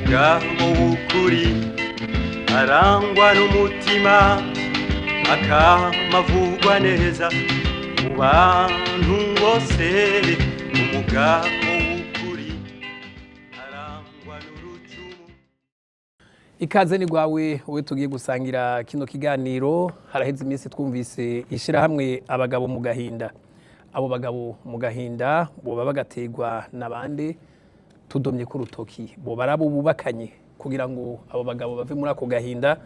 umugabo w'ukuri arangwa n'umutima akamavugwa neza mu bantu bose. Umugabo w'ukuri arangwa n'urucumu. Ikaze ni gwawe wowe tugiye gusangira kino kiganiro. Haraheze iminsi twumvise ishirahamwe abagabo mu gahinda. Abo bagabo mu gahinda boba bagategwa nabande tudomye ku rutoki bo barabo bubakanye kugira ngo abo bagabo bave muri ako gahinda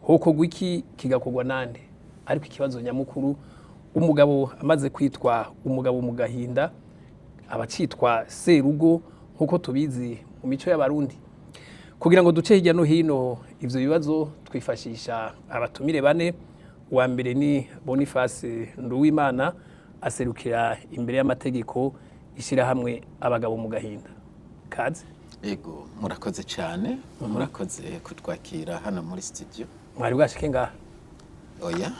hoko gwiki kigakogwa nande. Ariko ikibazo nyamukuru umugabo amaze kwitwa umugabo mu gahinda abacitwa serugo nkuko tubizi mu mico y'abarundi. Kugira ngo duce hirya no hino ivyo bibazo twifashisha abatumire bane. Uwa mbere ni Boniface Nduwimana aserukira imbere y'amategeko ishirahamwe abagabo mu gahinda. Kaze. Ego murakoze cyane, murakoze kutwakira hano muri studio. Mwari bwashike ngaha? Oya.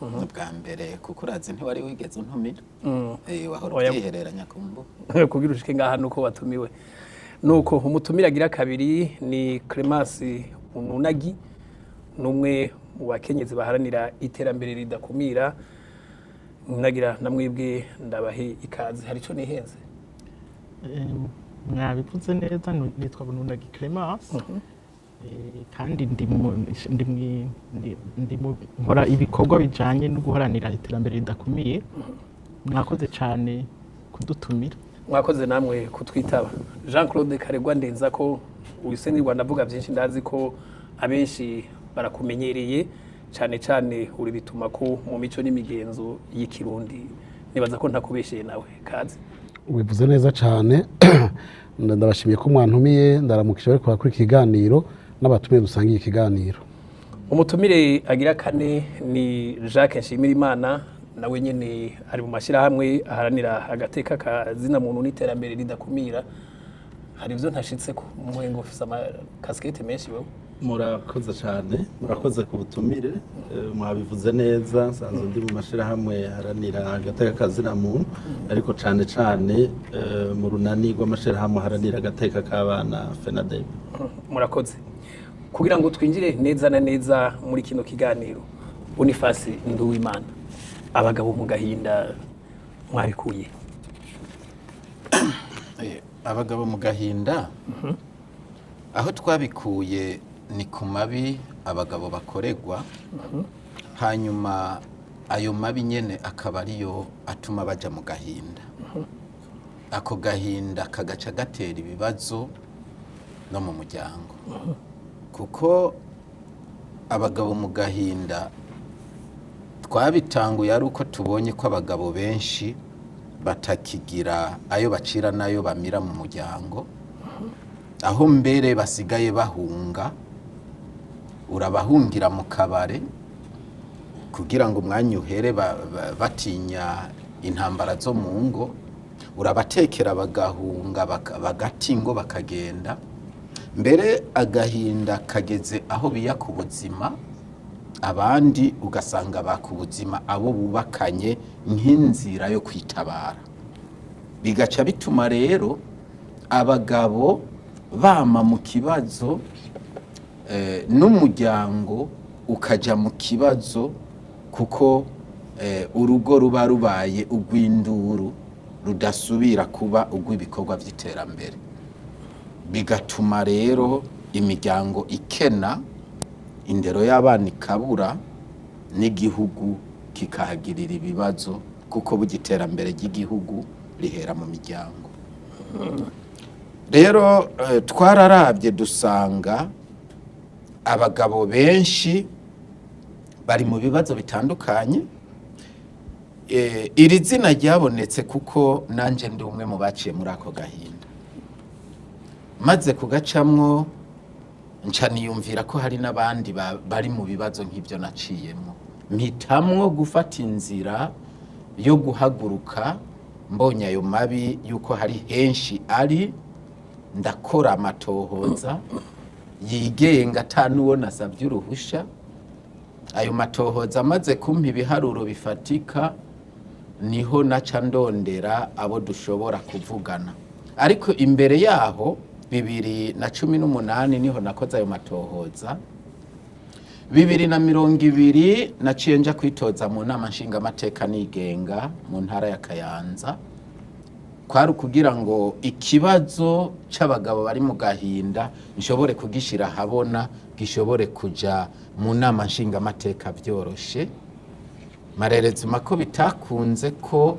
Bwa mbere kuko urazi ntiwari wigeze untumira. Wahora ukihereranya kumbu. Kugira ushike ngaha nuko watumiwe. Nuko umutumira agira kabiri ni Clemence Ununagi, numwe mu bakenyezi baharanira iterambere ridakumira. Nagira namwibwe ndabahe ikaze. Hari ico nihenze? Mwabivuze neza, nitwa Bununagi Clemence. Kandi nkora ibikorwa bijanye no guharanira iterambere ridakumiye. Mwakoze cyane kudutumira. Mwakoze namwe kutwitaba. Jean Claude Karegwa ndenza ko uyiseni Rwanda avuga byinshi ndazi ko abenshi barakumenyereye cyane cyane uri bituma ko mu mico n'imigenzo y'ikirundi. Nibaza ko ntakubesheye nawe. Kaze. Ubivuze neza cyane. Ndabashimiye ko mwantumiye, ndaramukije bari kwa kuri kiganiro n'abatumiye dusangiye ikiganiro. Umutumire agira kane ni Jacques Nshimirimana, nawe nyene ari mu mashirahamwe aharanira agateka kazina muntu n'iterambere ridakumira. Hari ivyo ntashitse ko umuhengo ufise ama casquette menshi wewe. Murakoze cyane, murakoze ku butumire. Mwabivuze neza, sanzwe ndi mu mashirahamwe haranira agateka kazina muntu, ariko cyane cyane mu runani rw'amashirahamwe haranira agateka k'abana FENADEB. Murakoze. Kugira ngo twinjire neza na neza muri kino kiganiro, Boniface Nduwimana, abagabo mu gahinda mwarikuye. Abagabo mu gahinda aho twabikuye ni ku mabi abagabo bakoregwa, hanyuma ayo mabi nyene akaba ariyo atuma baja mu gahinda. Ako gahinda kagaca gatera ibibazo no mu muryango, kuko abagabo mu gahinda twabitanguye ari uko tubonye ko abagabo benshi batakigira ayo bacira nayo bamira mu muryango, aho mbere basigaye bahunga. Urabahungira mu kabare kugira ngo umwanya uhere batinya intambara zo mu ngo, urabatekera bagahunga bagata ingo bakagenda. Mbere agahinda kageze aho biya ku buzima, abandi ugasanga bakubuzima abo bubakanye nk'inzira yo kwitabara. Bigaca bituma rero abagabo bama mu kibazo, n'umuryango ukaja mu kibazo, kuko urugo ruba rubaye ugwinduru rudasubira kuba ugw'ibikorwa by'iterambere. Bigatuma rero imiryango ikena, indero y'abana ikabura, n'igihugu kikahagirira ibibazo, kuko bugiterambere ry'igihugu rihera mu miryango. Rero twararabye dusanga abagabo benshi bari mu bibazo bitandukanye. Iri zina ryabonetse kuko nanje ndi umwe mu baciye muri ako gahinda, maze kugacamwo nca niyumvira ko hari n'abandi bari mu bibazo nk'ibyo naciyemo. Mpitamwo gufata inzira yo guhaguruka, mbonye ayo mabi yuko hari henshi ari, ndakora amatohoza yigenga atanuwo nasabye uruhusha. Ayo matohoza amaze kumpa ibiharuro bifatika, niho naca ndondera abo dushobora kuvugana. Ariko imbere yaho 2018 niho nakoze ayo matohoza. 2020 naciye nja kwitoza mu nama nshingamateka nigenga mu ntara ya Kayanza, kwari kugira ngo ikibazo c'abagabo bari mu gahinda nshobore kugishira habona, gishobore kuja mu nama nshingamateka vyoroshe. Marerezi mako bitakunze ko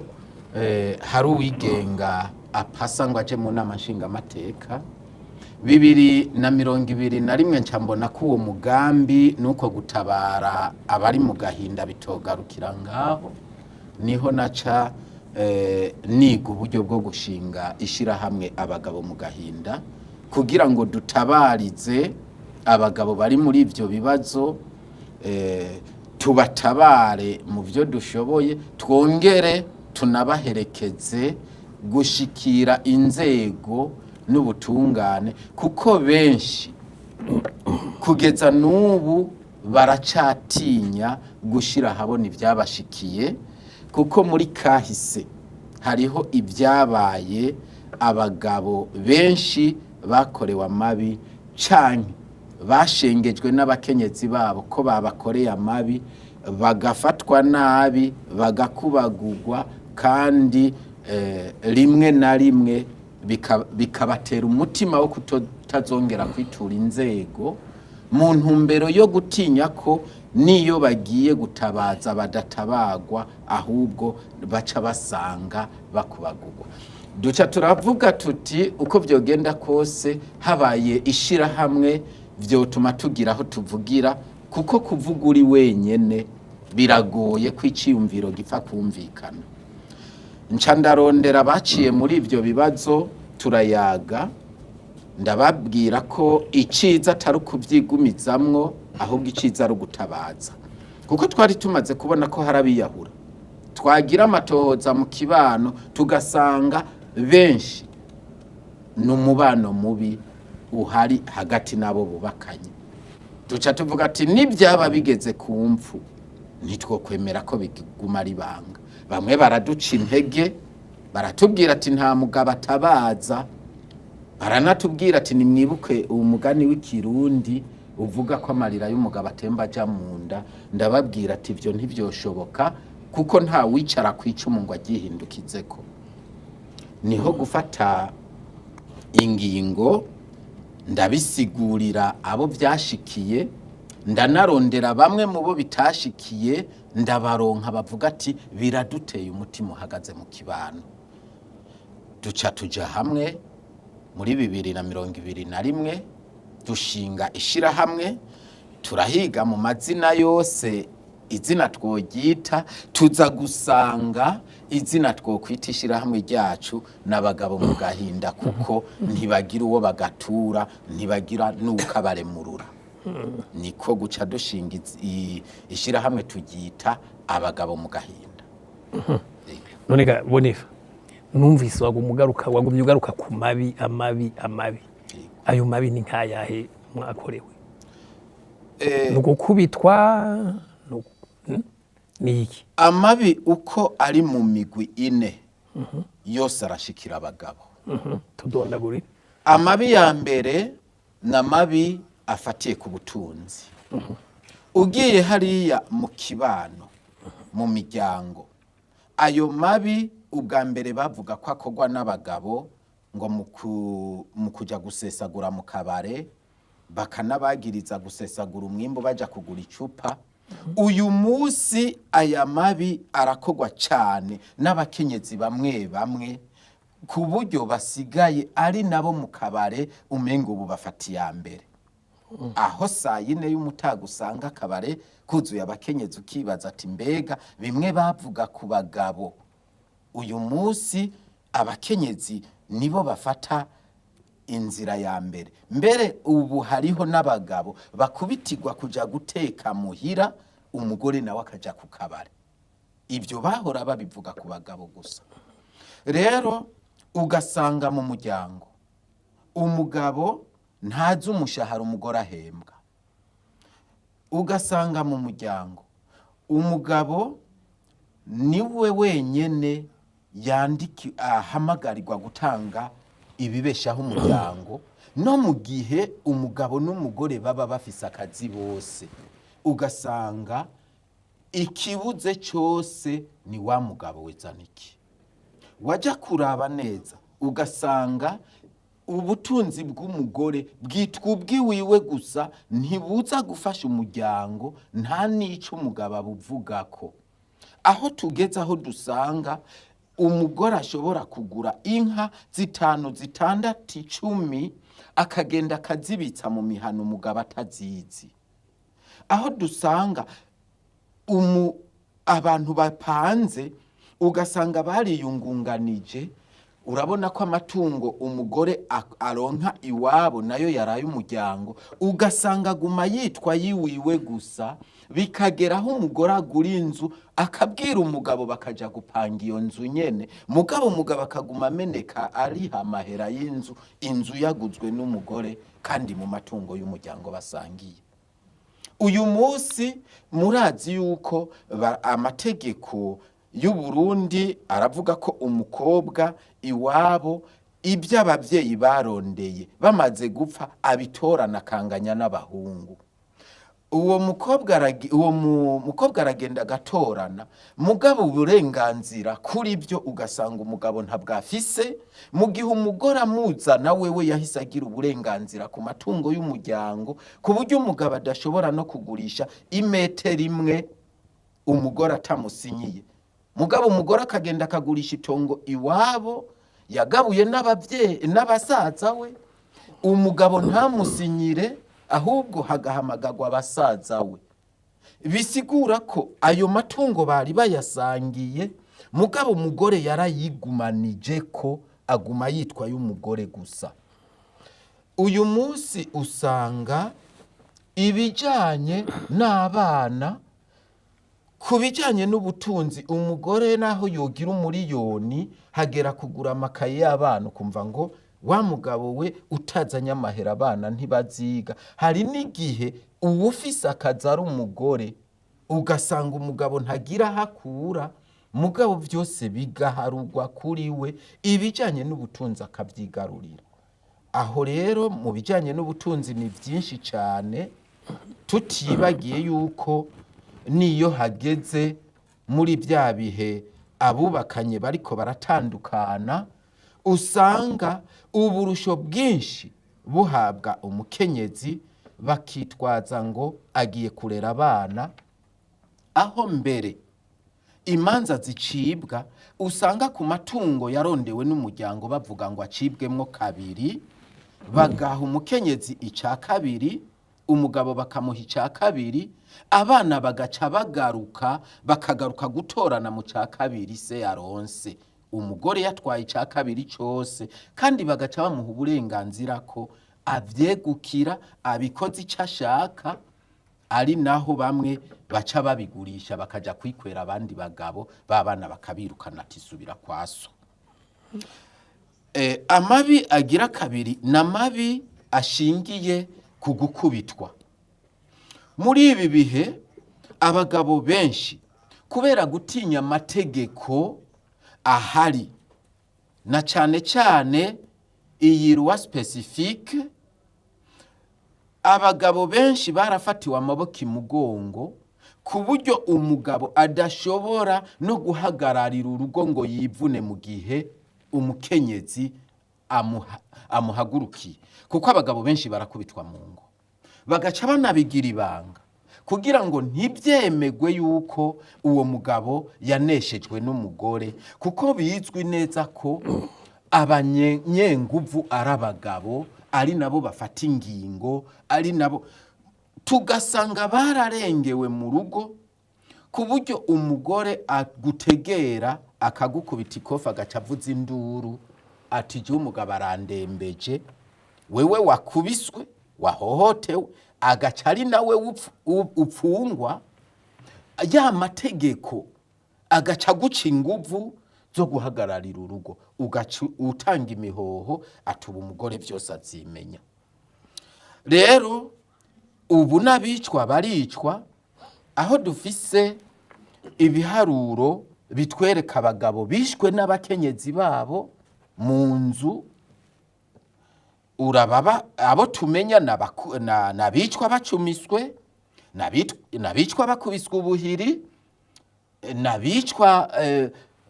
hari uwigenga apasa ngo aje mu nama nshingamateka. 2021 nca mbona ko uwo mugambi nuko gutabara abari mu gahinda bitogarukira ngaho, niho naca niga uburyo bwo gushinga ishirahamwe abagabo mu gahinda kugira ngo dutabarize abagabo bari muri ivyo bibazo, tubatabare mu byo dushoboye, twongere tunabaherekeze gushikira inzego n'ubutungane, kuko benshi kugeza n'ubu baracatinya gushira habona ivyabashikiye, kuko muri kahise hariho ibyabaye abagabo benshi bakorewe amabi canke bashengejwe n'abakenyezi babo ko babakoreye amabi, bagafatwa nabi, bagakubagurwa, kandi rimwe na rimwe bikabatera umutima wo kutazongera kwitura inzego, mu ntumbero yo gutinya ko niyo bagiye gutabaza badatabagwa, ahubwo baca basanga bakubagurwa. Duca turavuga tuti uko vyogenda kose habaye ishirahamwe vyotuma tugira aho tuvugira, kuko kuvuga uri wenyene biragoye ko iciyumviro gipfa kumvikana. Nca ndarondera baciye muri ivyo bibazo, turayaga, ndababwira ko iciza atari ukuvyigumizamwo, ahubwo iciza ari ugutabaza, kuko twari tumaze kubona ko harabiyahura. Twagira amatohoza mu kibano tugasanga benshi n'umubano mubi uhari hagati nabo bubakanye. Duca tuvuga ati nibyaba bigeze ku mfu ntitwokwemera ko biguma ari banga. Bamwe baraduca intege, baratubwira ati nta mugabo atabaza, baranatubwira ati nimwibuke umugani w'ikirundi uvuga ko amarira y'umugabo atemba aja mu nda. Ndababwira ati ivyo ntivyoshoboka, kuko nta wicara kwicumu ngo agihindukizeko. Niho gufata ingingo, ndabisigurira abo vyashikiye, ndanarondera bamwe mu bo bitashikiye, ndabaronka bavuga ati biraduteye umutima uhagaze mu kibano. Duca tuja hamwe muri 2021 dushinga ishirahamwe, turahiga mu mazina yose izina twogyita, tuza gusanga izina twokwita ishirahamwe ryacu n'abagabo mu gahinda, kuko ntibagira uwo bagatura, ntibagira n'ukabaremurura. Niko guca dushinga ishirahamwe tugyita abagabo mu gahinda. None ga Bonifa, numvise wagumye ugaruka ku mabi amabi. Ayo mabi ni nkayahe mwakorewe? Nugukubitwa ni iki? Amabi uko ari mu migwi ine yose arashikira abagabo. Tudondaguri. Amabi ya mbere na mabi afatiye ku butunzi. Ugiye hariya mu kibano, mu miryango, ayo mabi ubwa mbere bavuga ko akorwa n'abagabo, ngo mu kuja gusesagura mu kabare, bakanabagiriza gusesagura umwimbo baja kugura icupa. Uyu musi aya mabi arakorwa cyane n'abakenyezi bamwe bamwe, ku buryo basigaye ari nabo mu kabare umengo ubu bafatiye mbere. Aho saa yine y'umutaga usanga kabare kuzuye abakenyezi, ukibaza ati mbega bimwe bavuga ku bagabo, uyu musi abakenyezi nibo bafata inzira ya mbere. Mbere ubu hariho n'abagabo bakubitirwa kuja guteka muhira, umugore nawe akaja ku kabare. Ibyo bahora babivuga ku bagabo gusa. Rero ugasanga mu muryango umugabo ntazi umushahara umugore ahembwa. Ugasanga mu muryango umugabo niwe wenyene ahamagarirwa gutanga ibibeshaho umuryango, no mu gihe umugabo n'umugore baba bafise akazi bose ugasanga ikibuze cyose ni wa mugabo wezaniki wajya kuraba neza ugasanga ubutunzi bw'umugore bwitwa ubwiwiwe gusa ntibuza gufasha umuryango nta n'icyo umugabo abuvuga ko aho tugeze aho dusanga umugore ashobora kugura inka 5, 6, 10 akagenda akazibitsa mu mihano umugabo atazizi aho dusanga abantu bapanze ugasanga bariyungunganije urabona ko amatungo umugore aronka iwabo nayo yaraye umuryango ugasanga aguma yitwa yiwiwe gusa bikageraho umugore agura inzu akabwira umugabo bakaja gupanga iyo nzu nyene mugabo umugabo akaguma ameneka ariha amahera y'inzu inzu yaguzwe n'umugore kandi mu matungo y'umuryango basangiye uyu munsi murazi yuko amategeko y'u Burundi aravuga ko umukobwa iwabo ibyo abavyeyi barondeye bamaze gupfa abitorana kanganya n'abahungu uwo mukobwa aragenda agatorana mugabo uburenganzira kuri byo ugasanga umugabo ntabwafise mu gihe umugore amuzana wewe yahise agira uburenganzira ku matungo y'umuryango ku buryo umugabo adashobora no kugurisha imetero imwe umugore atamusinyiye mugabo umugore akagenda akagurisha itongo iwabo yagabuye n'abavyeyi n'abasaza we umugabo ntamusinyire ahubwo hagahamagagwa abasaza we bisigura ko ayo matungo bari bayasangiye mugabo umugore yarayigumanije ko aguma yitwa y'umugore gusa uyu munsi usanga ibijanye n'abana ku bijyanye n'ubutunzi umugore naho yogira umuriyoni hagera kugura amakaye y'abana ukumva ngo wa mugabo we utazanye amahera abana ntibaziga hari n'igihe uwufise akazi ari umugore ugasanga umugabo ntagira hakura mugabo byose bigaharugwa kuri we ibijyanye n'ubutunzi akabyigarurira aho rero mu bijyanye n'ubutunzi ni byinshi cyane tutibagiye yuko niyo hageze muri bya bihe abubakanye bariko baratandukana usanga uburusho bwinshi buhabwa umukenyezi bakitwaza ngo agiye kurera abana aho mbere imanza zicibwa usanga ku matungo yarondewe n'umuryango bavuga ngo acibwemwo 2 bagaha umukenyezi icya 2 umugabo bakamuha icya 2 abana bagaca bakagaruka gutorana mu cya 2 se yaronse umugore yatwaye icya 2 cyose kandi bagaca bamuha uburenganzira ko avyegukira abikoze icyo ashaka ari naho bamwe baca babigurisha bakaja kwikwera abandi bagabo babana bakabirukana ati subira kwaso amabi agira 2 n'amabi ashingiye ku gukubitwa muri ibi bihe abagabo benshi kubera gutinya amategeko ahari na cyane cyane iyi loi specifique abagabo benshi barafatiwe amaboko imugongo ku buryo umugabo adashobora no guhagararira urugo ngo yivune mu gihe umukenyezi amuhagurukiye kuko abagabo benshi barakubitwa mu ngo bagaca banabigira ibanga kugira ngo ntibyemegwe yuko uwo mugabo yaneshejwe n'umugore kuko bizwi neza ko abanyenguvu ari abagabo ari nabo bafata ingingo ari nabo tugasanga bararengewe mu rugo ku buryo umugore agutegera akagukubita ikofa agaca avuza induru ati jya umugabo arandembeje wewe wakubiswe wahohotewe agaca ari nawe upfungwa ya mategeko agaca guca inguvu zo guhagararira urugo ugaca utanga imihoho atuba umugore byose azimenya rero ubu n'abicwa baricwa aho dufise ibiharuro bitwereka abagabo bishwe n'abakenyezi babo mu nzu urababa abo tumenya nabicwa bacumiswe, nabicwa bakubiswe ubuhiri, nabicwa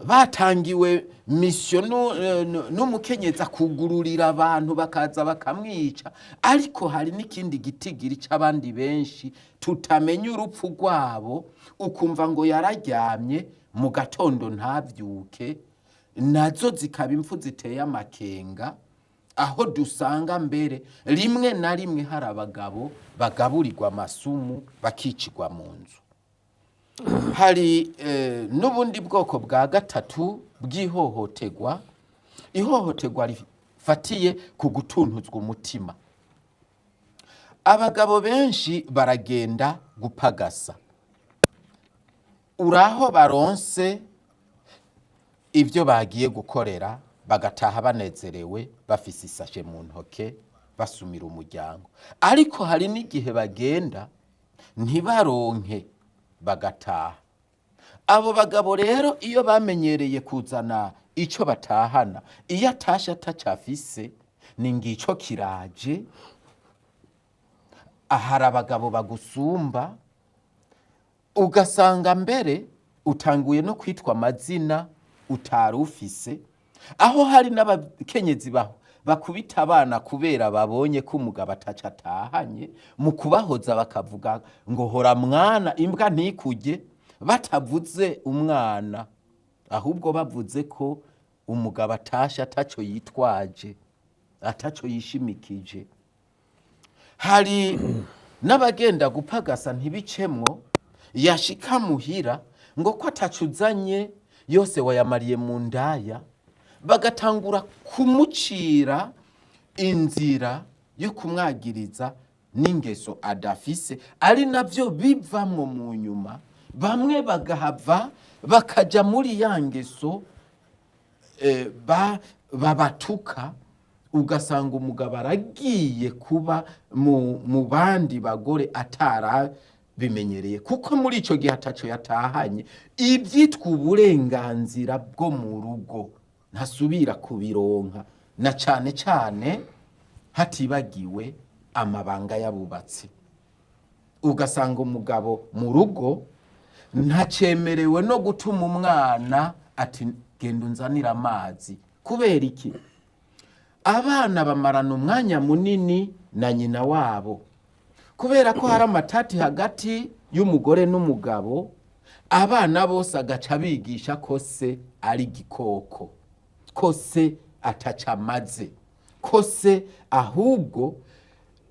batangiwe misiyo n'umukenyeza kugururira abantu bakaza bakamwica. Ariko hari n'ikindi gitigiri c'abandi benshi tutamenya urupfu rwabo, ukumva ngo yararyamye mu gatondo ntavyuke, nazo zikaba impfu ziteye amakenga, aho dusanga mbere rimwe na rimwe hari abagabo bagaburirwa amasumu bakicirwa mu nzu. Hari n'ubundi bwoko bwa gatatu bw'ihohoterwa, ihohoterwa rifatiye ku gutuntuzwa umutima. Abagabo benshi baragenda gupagasa, uraho baronse ibyo bagiye gukorera bagataha banezerewe bafise isashe mu ntoke basumira umuryango. Ariko hari n'igihe bagenda ntibaronke bagataha. Abo bagabo rero iyo bamenyereye kuzana ico batahana, iyo atashe atacafise ni ngico kiraje. Ahari abagabo bagusumba, ugasanga mbere utanguye no kwitwa amazina utari ufise, aho hari n'abakenyezi bakubita abana kubera babonye ko umugabo ataca atahanye, mu kubahoza bakavuga ngo hora mwana imbwa ntikujye, batavuze umwana ahubwo bavuze ko umugabo atashe ataco yitwaje, ataco yishimikije. Hari n'abagenda gupagasa ntibicemwo, yashika muhira ngo ko atacuzanye yose wayamariye mu ndaya, bagatangura kumucira inzira yo kumwagiriza n'ingeso adafise, ari navyo bivamwo mu nyuma. Bamwe bagahava bakaja muri ya ngeso babatuka, ugasanga umugabo aragiye kuba mu bandi bagore atarabimenyereye, kuko muri ico gihe ataco yatahanye. Ivyitwa uburenganzira bwo mu rugo ntasubira kubironka, na cane cane hatibagiwe amabanga y'abubatsi. Ugasanga umugabo mu rugo ntacemerewe no gutuma umwana ati genda unzanira amazi. Kubera iki? Abana bamarana umwanya munini na nyina wabo, kubera ko hari amatati hagati y'umugore n'umugabo. Abana bose agaca bigisha ko se ari gikoko, ko se ataca amaze, ko se ahubwo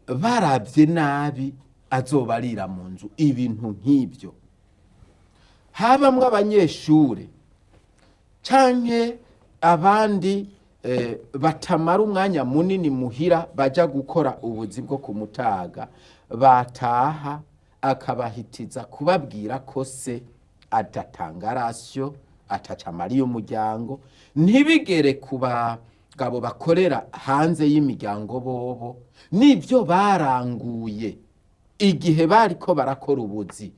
baravye nabi azobarira mu nzu. Ibintu nk'ibyo habamwe abanyeshure canke abandi batamara umwanya munini muhira baja gukora ubuzi bwo kumutaga, bataha akabahitiza kubabwira ko se adatanga rasyo, ataca amariye umuryango. Ntibigere ku bagabo bakorera hanze y'imiryango bobo n'ibyo baranguye igihe bariko barakora ubuzi.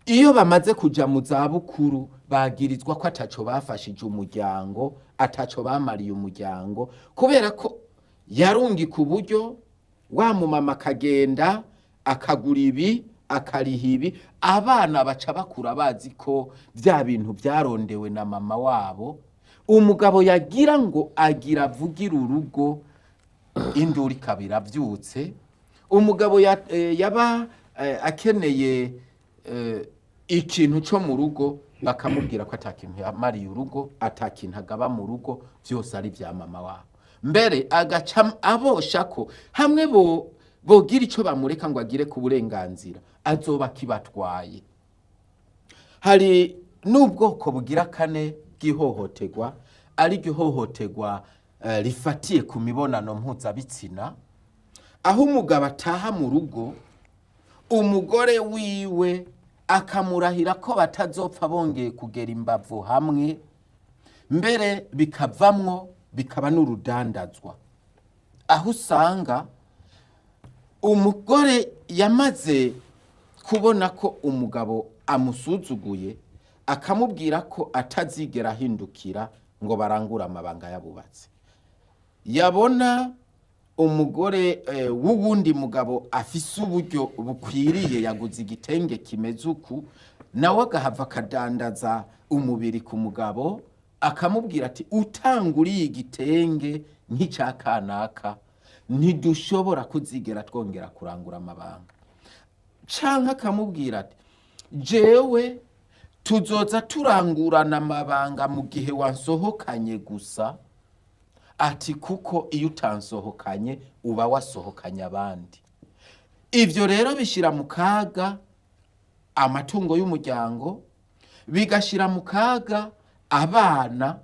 Iyo bamaze kuja mu zabukuru bagirizwa ko ataco bafashije umuryango, ataco bamariye umuryango, kubera ko yarungi ku buryo wa mumama akagenda akagura ibi akariha ibi. Abana baca bakura bazi ko bya bintu byarondewe na mama wabo. Umugabo yagira ngo agira avugira urugo, induru ikabira vyutse. Umugabo yaba akeneye ikintu cyo mu rugo, bakamubwira ko atakintu yamariye urugo, atakintu agaba mu rugo, byose ari bya mama wabo. Mbere agaca abosha ko hamwe bogira ico bamureka ngo agire ku burenganzira azoba kibatwaye. Hari n'ubwoko bugira kane bw'ihohoterwa, ari ihohoterwa rifatiye ku mibonano mpuzabitsina, aho umugabo ataha mu rugo umugore wiwe akamurahira ko batazopfa bongeye kugera imbavu hamwe, mbere bikaba n'urudandazwa, aho usanga umugore yamaze kubona ko umugabo amusuzuguye, akamubwira ko atazigera ahindukira ngo barangure amabanga y'abubatsi. Yabona umugore w'uwundi mugabo afise uburyo bukwiriye yaguze igitenge kimeze uku nawe agahava akadandaza umubiri ku mugabo akamubwira ati utanguriye igitenge nk'icya kanaka ntidushobora kuzigera twongera kurangura amabanga canke akamubwira ati jewe tuzoza turangurana amabanga mu gihe wansohokanye gusa ati kuko iyo utansohokanye uba wasohokanye abandi. Ivyo rero bishira mu kaga amatungo y'umuryango, bigashira mu kaga abana,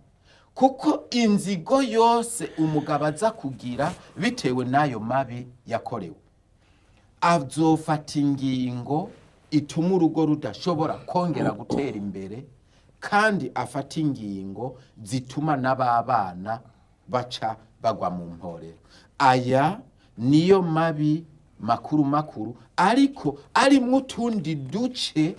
kuko inzigo yose umugabo aza kugira bitewe n'ayo mabi yakorewe azofata ingingo ituma urugo rudashobora kongera gutera imbere, kandi afata ingingo zituma n'ababana baca bagwa mu mporero. Aya niyo mabi makuru makuru, ariko ari mutundi duce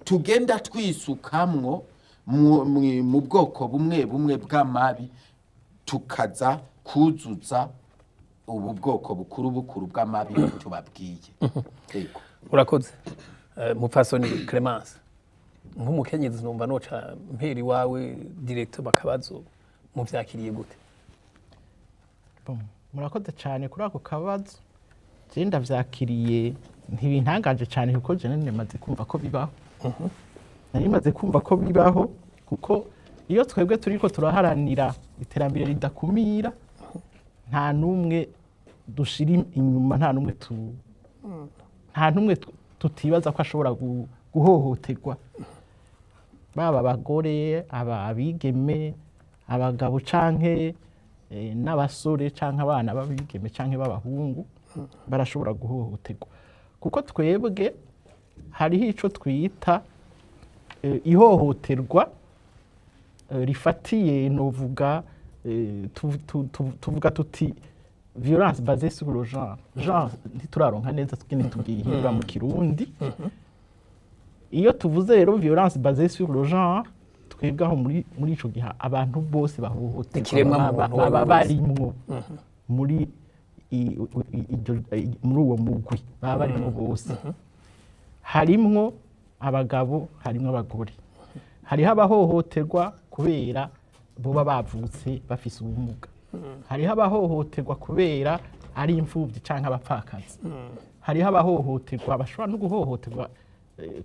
tugenda twisukamwo mu bwoko bumwe bumwe bw'amabi tukaza kuzuza ubu bwoko bukuru bukuru bw'amabi tubabwiye. Urakoze mupfasoni Clemence, nk'umukenyezi numva noca mperi wawe direct bakabazo muvyakiriye gute? Murakoze cyane kuri ako kabazo. Je ndavyakiriye ntibintangaje cyane kuko je nemaze kumva ko bibaho. Nari maze kumva ko bibaho kuko iyo twebwe turiko turaharanira iterambere ridakumira nta numwe dushira inyuma, nta numwe tutibaza ko ashobora guhohoterwa, baba abagore, abigeme, abagabo canke n'abasore canke abana babigeme canke b'abahungu barashobora guhohoterwa, kuko twebwe hariho ico twita ihohoterwa rifatiye novuga tuvuga tuti violence basée sur le genre ntituraronka neza twene tugihindura mu Kirundi. Iyo tuvuze rero violence basée sur le genre, twebwe aho muri ico gihe abantu bose bahohoterwa barimwo muri uwo mugwi, baba barimwo bose, harimwo abagabo, harimwo abagore. Hariho abahohoterwa kubera boba bavutse bafise ubumuga, hariho abahohoterwa kubera ari imfuvyi canke abapfakazi, hariho abahohoterwa bashobora no guhohoterwa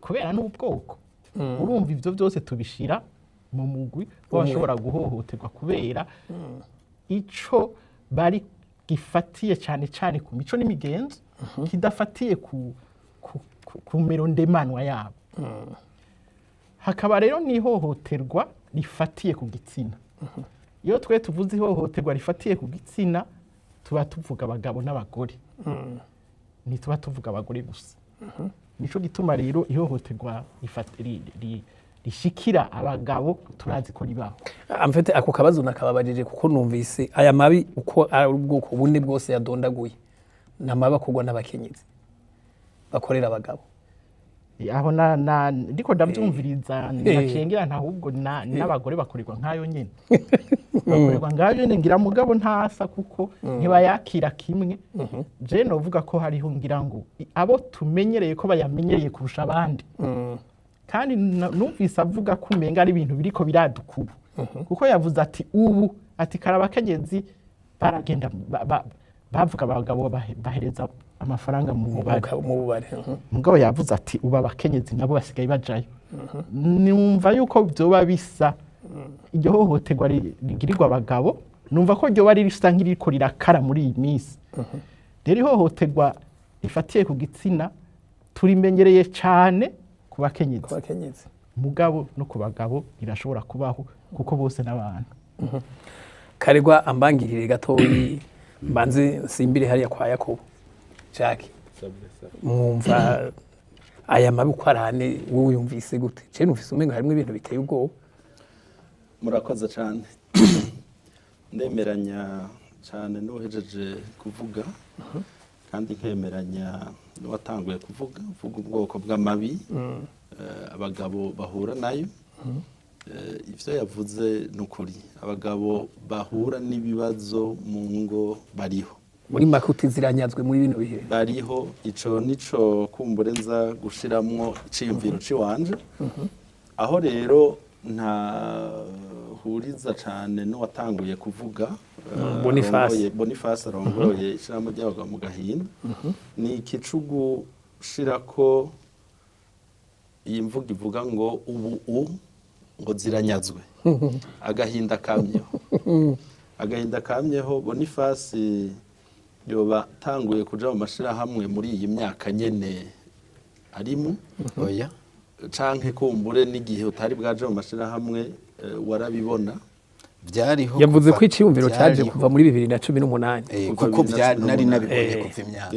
kubera n'ubwoko. Urumva ivyo byose tubishira mu mugwi bashobora guhohoterwa kubera ico bari gifatiye cyane ku mico n'imigenzo, kidafatiye ku mero ndemanwa yabo. Hakaba rero n'ihohoterwa rifatiye ku gitsina. Iyo twe tuvuze ihohoterwa rifatiye ku gitsina tuba tuvuga abagabo n'abagore, ntituba tuvuga abagore gusa. Nico gituma rero ihohoterwa rishikira abagabo turazi ko ribaho. Amfite ako kabazo nakababajije kuko numvise aya mabi uko ari ubwoko bune bwose yadondaguye n'amabi akorwa n'abakenyezi bakorera abagabo. Aho ndiko ndavyumviriza nakengera ntahubwo n'abagore bakorerwa nkayo nyene. Bakorerwa ngayo nyene ngira mugabo ntasa kuko ntibayakira kimwe. Je novuga ko hariho ngira ngo abo tumenyereye ko bayamenyereye kurusha abandi. Kandi numvise avuga ko umenga ari ibintu biriko biradukuba, kuko yavuze ati ubu ati karabakenyezi baragenda bavuga abagabo bahereza amafaranga mu bubare. Mugabo yavuze ati ubu abakenyezi nabo basigaye bajayo. Numva yuko byoba bisa iryo hohoterwa rigirirwa abagabo, numva ko ryo bari risa nk'iriko rirakara muri iyi minsi. Rero ihohoterwa rifatiye ku gitsina turimenyereye cyane ku bakenyezi, mugabo no ku bagabo irashobora kubaho kuko bose n'abantu. Karegwa ambangirire gatoyi mbanze simbire hariya kwa Yakobo. Jackie, mwumva aya mabi uko arane wowe yumvise gute? Je numvise umenga harimo ibintu biteye ubwoba. Murakoze cyane. Ndemeranya cyane n'uhejeje kuvuga, kandi nkemeranya n'uwatanguye kuvuga ubwoko bw'amabi abagabo bahura nayo. Ivyo yavuze n'ukuri, abagabo bahura n'ibibazo mu ngo bariho, muri makuti ziranyazwe muri bino bihe bariho ico nico kumbure nza gushiramwo iciyumviro ciwanje aho rero nta huriza cane n'uwatanguye kuvuga Boniface arongoye ishirahamwe ry'abagabo mu Gahinda ni ikicugu shirako iyi mvuga ivuga ngo ubu ngo ziranyazwe agahinda kamyeho Boniface yoba tanguye kuja mu mashirahamwe muri iyi myaka nyene arimo oya canke kumbure n'igihe utari bwaje mu mashirahamwe warabibona byariho yavuze ko iciyumviro caje kuva muri 2018 kuko nari nabibonye kuva imyaka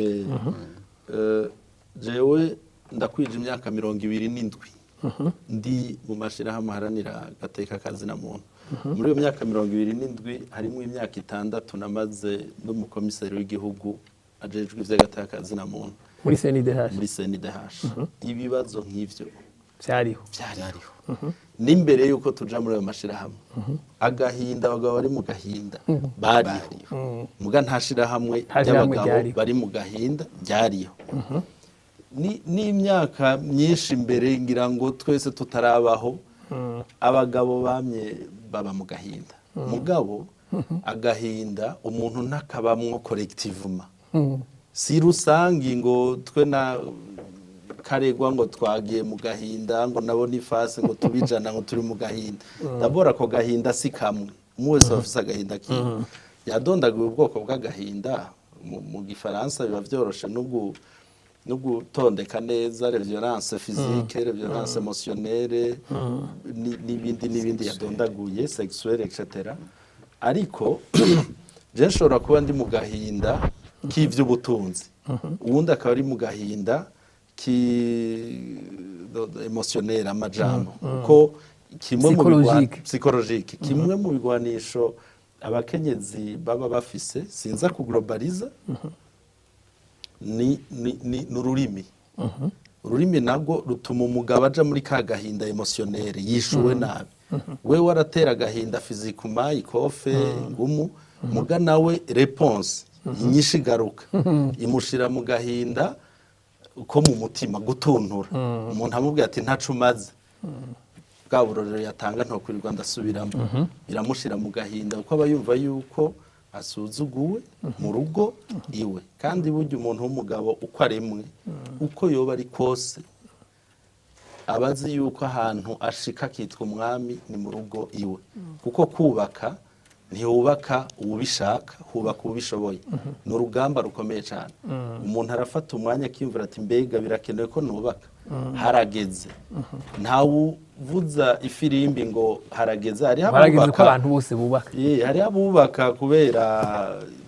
jewe ndakwije imyaka 27 ndi mu mashirahamwe haranira gateka kazi na muntu muri iyo myaka 27 harimo imyaka 6 namaze n'umukomiseri w'igihugu ajejwe ivy'agateka kazi na muntu muri CNDH ibibazo nk'ivyo byariho n'imbere yuko tuja muri ayo mashirahamwe agahinda abagabo bari mu gahinda bariho muga ntashirahamwe y'abagabo bari mu gahinda byariho n'imyaka myinshi imbere ngira ngo twese tutarabaho abagabo bamye baba mu gahinda mugabo agahinda umuntu ntakabamwo collectivement si rusangi ngo twe na karegwa ngo twagiye mu gahinda ngo nabona ifase ngo tubijana ngo turi mu gahinda dabora ko gahinda si kamwe umwe wese afise agahinda kiwe yadondaguye ubwoko bw'agahinda mu gifaransa biba vyoroshe no gutondeka neza les violences physiques les violences émotionnelles n'ibindi yadondaguye sexuelle etc ariko je nshobora kuba ndi mu gahinda k'ivy'ubutunzi uwundi akaba ari mu gahinda émotionnel amajambo ko kimwe mu psychologique kimwe mu bigwanisho abakenyezi baba bafise sinza kuglobaliza ni ururimi ururimi nabwo rutuma umugabo aja muri ka gahinda émotionnel yishuwe nabi we waratera agahinda physiquement ikofe ngumu muga nawe réponse inyinshi garuka imushira mu gahinda uko mu mutima gutuntura umuntu amubwira ati ntacu maze bwa burorero yatanga ntokurirwa ndasubiramo biramushira mu gahinda uko aba yumva yuko asuzuguwe mu rugo iwe kandi burya umuntu w'umugabo uko aremwe uko yoba ari kose abazi yuko ahantu ashika kitwa umwami ni mu rugo iwe kuko kubaka ntihubaka uwubishaka hubaka uwubishoboye ni urugamba rukomeye cyane umuntu arafata umwanya akiyumvira ati mbega birakenewe ko nubaka harageze ntawuvuza ifirimbi ngo harageze harageze ko abantu bose bubaka hari abubaka kubera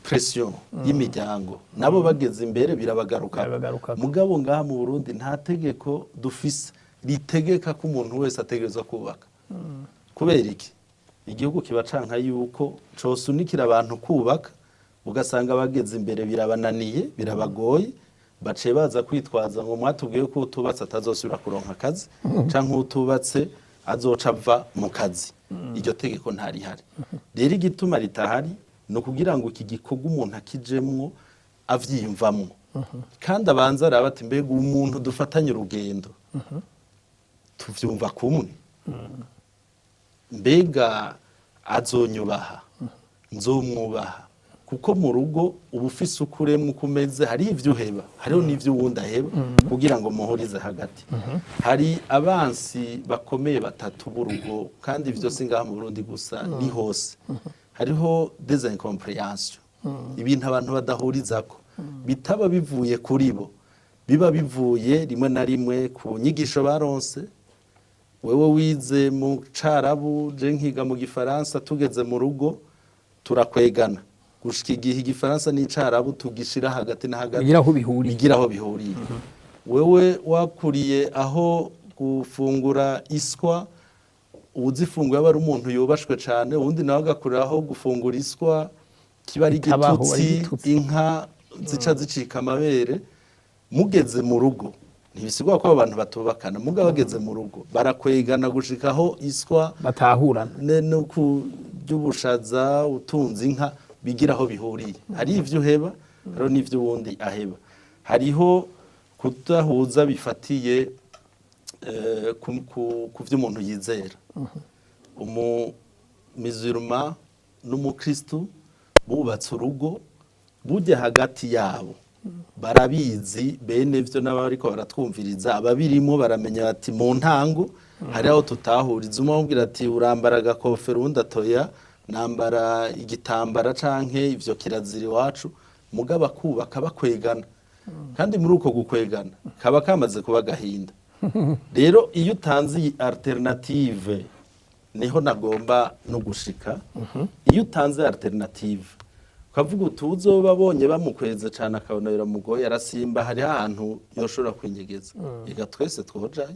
pression y'imiryango nabo bageze imbere birabagaruka mugabo ngaha mu Burundi nta tegeko dufise ritegeka ko umuntu wese ategerezwa kubaka kubera iki igihugu kibacanka yuko cosunikira abantu kubaka ugasanga bageze imbere birabananiye birabagoye bace baza kwitwaza ngo mwatubwiye ko utubatse atazosubira kuronka akazi canke utubatse azoca ava mu kazi iryo tegeko ntarihari rero igituma ritahari no kugira ngo iki gikorwa umuntu akijemwo avyiyumvamwo kandi abanza araba ati mbega umuntu dufatanye urugendo tuvyumva kumwe mbega azonyubaha nzomwubaha kuko mu rugo uba ufise ukuremwe uko umeze hari ivyo uheba hariho n'ivyo uwundi aheba kugira ngo muhurize hagati hari abansi bakomeye batatu b'urugo kandi ivyo si ngaha mu Burundi gusa ni hose hariho des incompréhensions ibintu abantu badahurizako bitaba bivuye kuri bo biba bivuye rimwe na rimwe ku nyigisho baronse wewe wize mu Carabu je nkiga mu Gifaransa tugeze mu rugo turakwegana gushika igihe Igifaransa n'Icarabu tugishira hagati na hagati bigira aho bihuriye wewe wakuriye aho gufungura iswa uzifunguye aba ari umuntu yubashwe cyane uwundi nawe agakurira aho gufungura iswa kiba ari igitutsi inka zica zicika amabere mugeze mu rugo ntibisigwa ko abantu batubakana muga bageze mu rugo barakwegana gushikaho iswa batahurana no by'ubushaza utunze inka bigira aho bihuriye hari ivyo uheba hariho n'ivyo uwundi aheba, hariho kudahuza bifatiye ku vyo umuntu yizera. Umumiziruma n'umukristu bubatse urugo, burya hagati yabo barabizi bene vyo n'abariko baratwumviriza, ababirimo baramenya bati mu ntango hari aho tutahuriza, umwe amubwira ati urambara agakofero, uwundi atoya nambara igitambara canke ivyo kirazira iwacu, mugabo akubaka bakwegana, kandi muri uko gukwegana kaba kamaze kuba gahinda. Rero iyo utanze iyi alternative, niho nagomba no gushika, iyo utanze alternative ukavuga uti uzoba bonye bamukweza cyane akabona biramugoye arasimba, hari ahantu yoshobora kwinyegeza, ega twese twojaye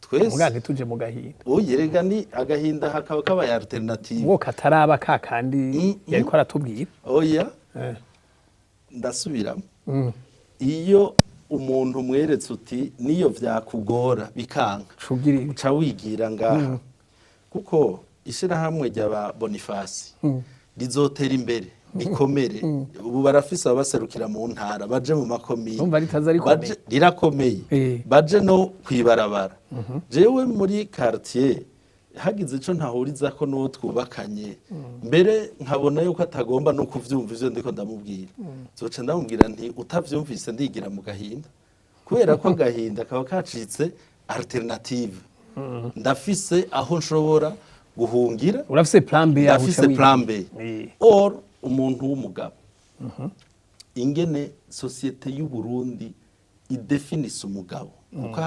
twese muganga tuje mu gahinda, uyerega ni agahinda hakaba kabaye alternative ngo kataraba kakandi yariko aratubwira. Oya, ndasubiramo, iyo umuntu mweretse uti niyo vyakugora bikanga uca wigira ngaha, kuko ishirahamwe ry'aba Boniface rizotera imbere bikomere. Ubu barafise abaserukira mu ntara, baje mu makomine, rirakomeye, baje no kwibarabara. Jewe muri quartier hagize ico ntahuriza ko n'uwo twubakanye, mbere nkabona yuko atagomba no kuvyumva ivyo ndiko ndamubwira, zoca ndamubwira nti utavyumvise ndigira mu gahinda, kubera ko agahinda kaba kacitse alternative. Ndafise aho nshobora guhungira, urafise plan B, ndafise plan B. Or umuntu w'umugabo, ingene societe y'u Burundi idefinise umugabo, kuko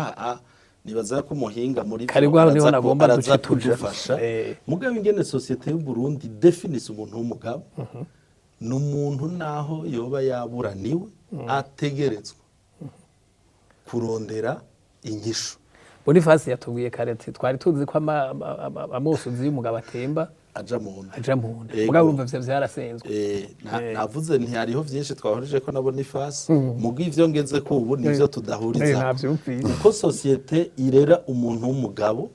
nibaza ko umuhinga muri araza kudufasha, mugabo ingene societe y'u Burundi definise umuntu w'umugabo, n'umuntu naho yoba yaburaniwe ategerezwa kurondera inyishu. Boniface yatubwiye kare ati twari tuzi ko amosozi y'umugabo atemba aja mu nda, mugabo urumva vyo vyarasenzwe. Navuze nti hariho vyinshi twahurije ko na Boniface, mugo ivyo ngeze ko ubu nivyo tudahuriza, kuko societe irera umuntu w'umugabo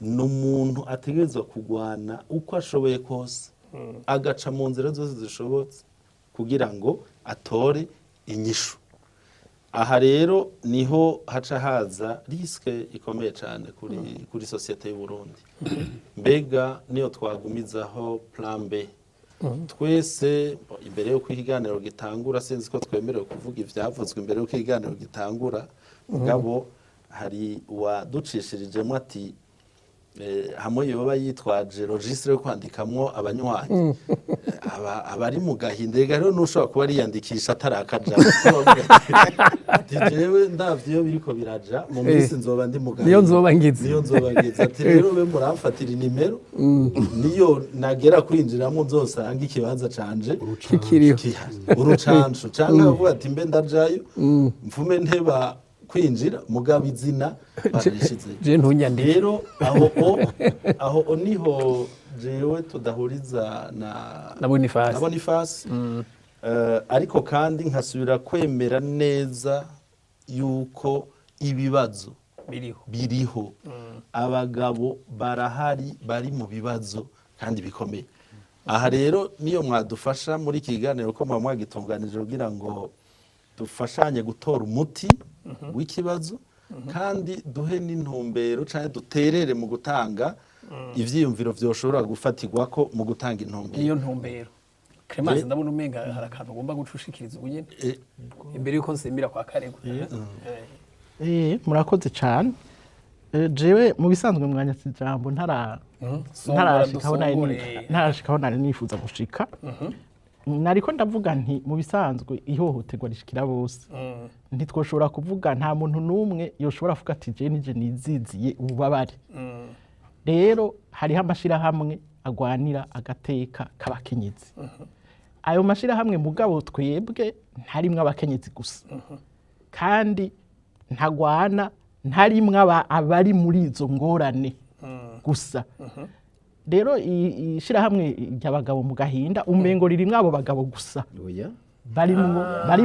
n'umuntu ategerezwa kugwana uko ashoboye kose, agaca mu nzira zose zishobotse kugira ngo atore inyishu. Aha rero niho haca haza riske ikomeye cyane kuri societe y'u Burundi. Mbega niyo twagumizaho plan B, twese imbere yo kwiganiro gitangura, sinzi ko twemerewe kuvuga ivyavuzwe imbere yo kwiganiro gitangura, mugabo hari waducishirijemo ati hamwe yoba yitwaje registre yo kwandikamwo abanywanyi, abari mu gahinda. Rero nushobora kuba ariyandikisha atarakaja, jewe ndavye iyo biriko biraja mu minsi nzoba ndi mu gahinda, niyo nzoba ngize ati rero be muramfatira inimero, niyo nagera kwinjiramo nzosanga ikibanza canje kikiriho urucanco, canke avuga ati mbe ndajayo mfume nteba kwinjira, mugabo izina barishize. Rero aho niho jewe tudahuriza na Boniface. Ariko kandi nkasubira kwemera neza yuko ibibazo biriho, abagabo barahari bari mu bibazo kandi bikomeye. Aha rero niyo mwadufasha muri kiganiro ko mwagitunganije kugira ngo dufashanye gutora umuti w'ikibazo, kandi duhe n'intumbero cyane duterere mu gutanga ivyiyumviro vyoshobora gufatirwa ko mu gutanga intumbero. Iyo ntumbero Clemence ndabona umenga hari akantu ugomba gucushikiriza ubunyene imbere yuko nsimbira kwa Karego. Murakoze cyane. Jewe mu bisanzwe mwanya kijambo ntarashikaho nari nifuza gushika, nariko ndavuga nti mu bisanzwe ihohoterwa rishikira bose, ntitwoshobora kuvuga nta muntu n'umwe yoshobora kuvuga ati je nije niziziye ububabare. Rero hariho amashirahamwe agwanira agateka k'abakenyezi, ayo mashirahamwe mugabo twebwe ntarimwe abakenyezi gusa, kandi ntagwana ntarimwe abari muri izo ngorane gusa. Rero ishirahamwe ry'abagabo mu gahinda umengo ririmwe abo bagabo gusa, bari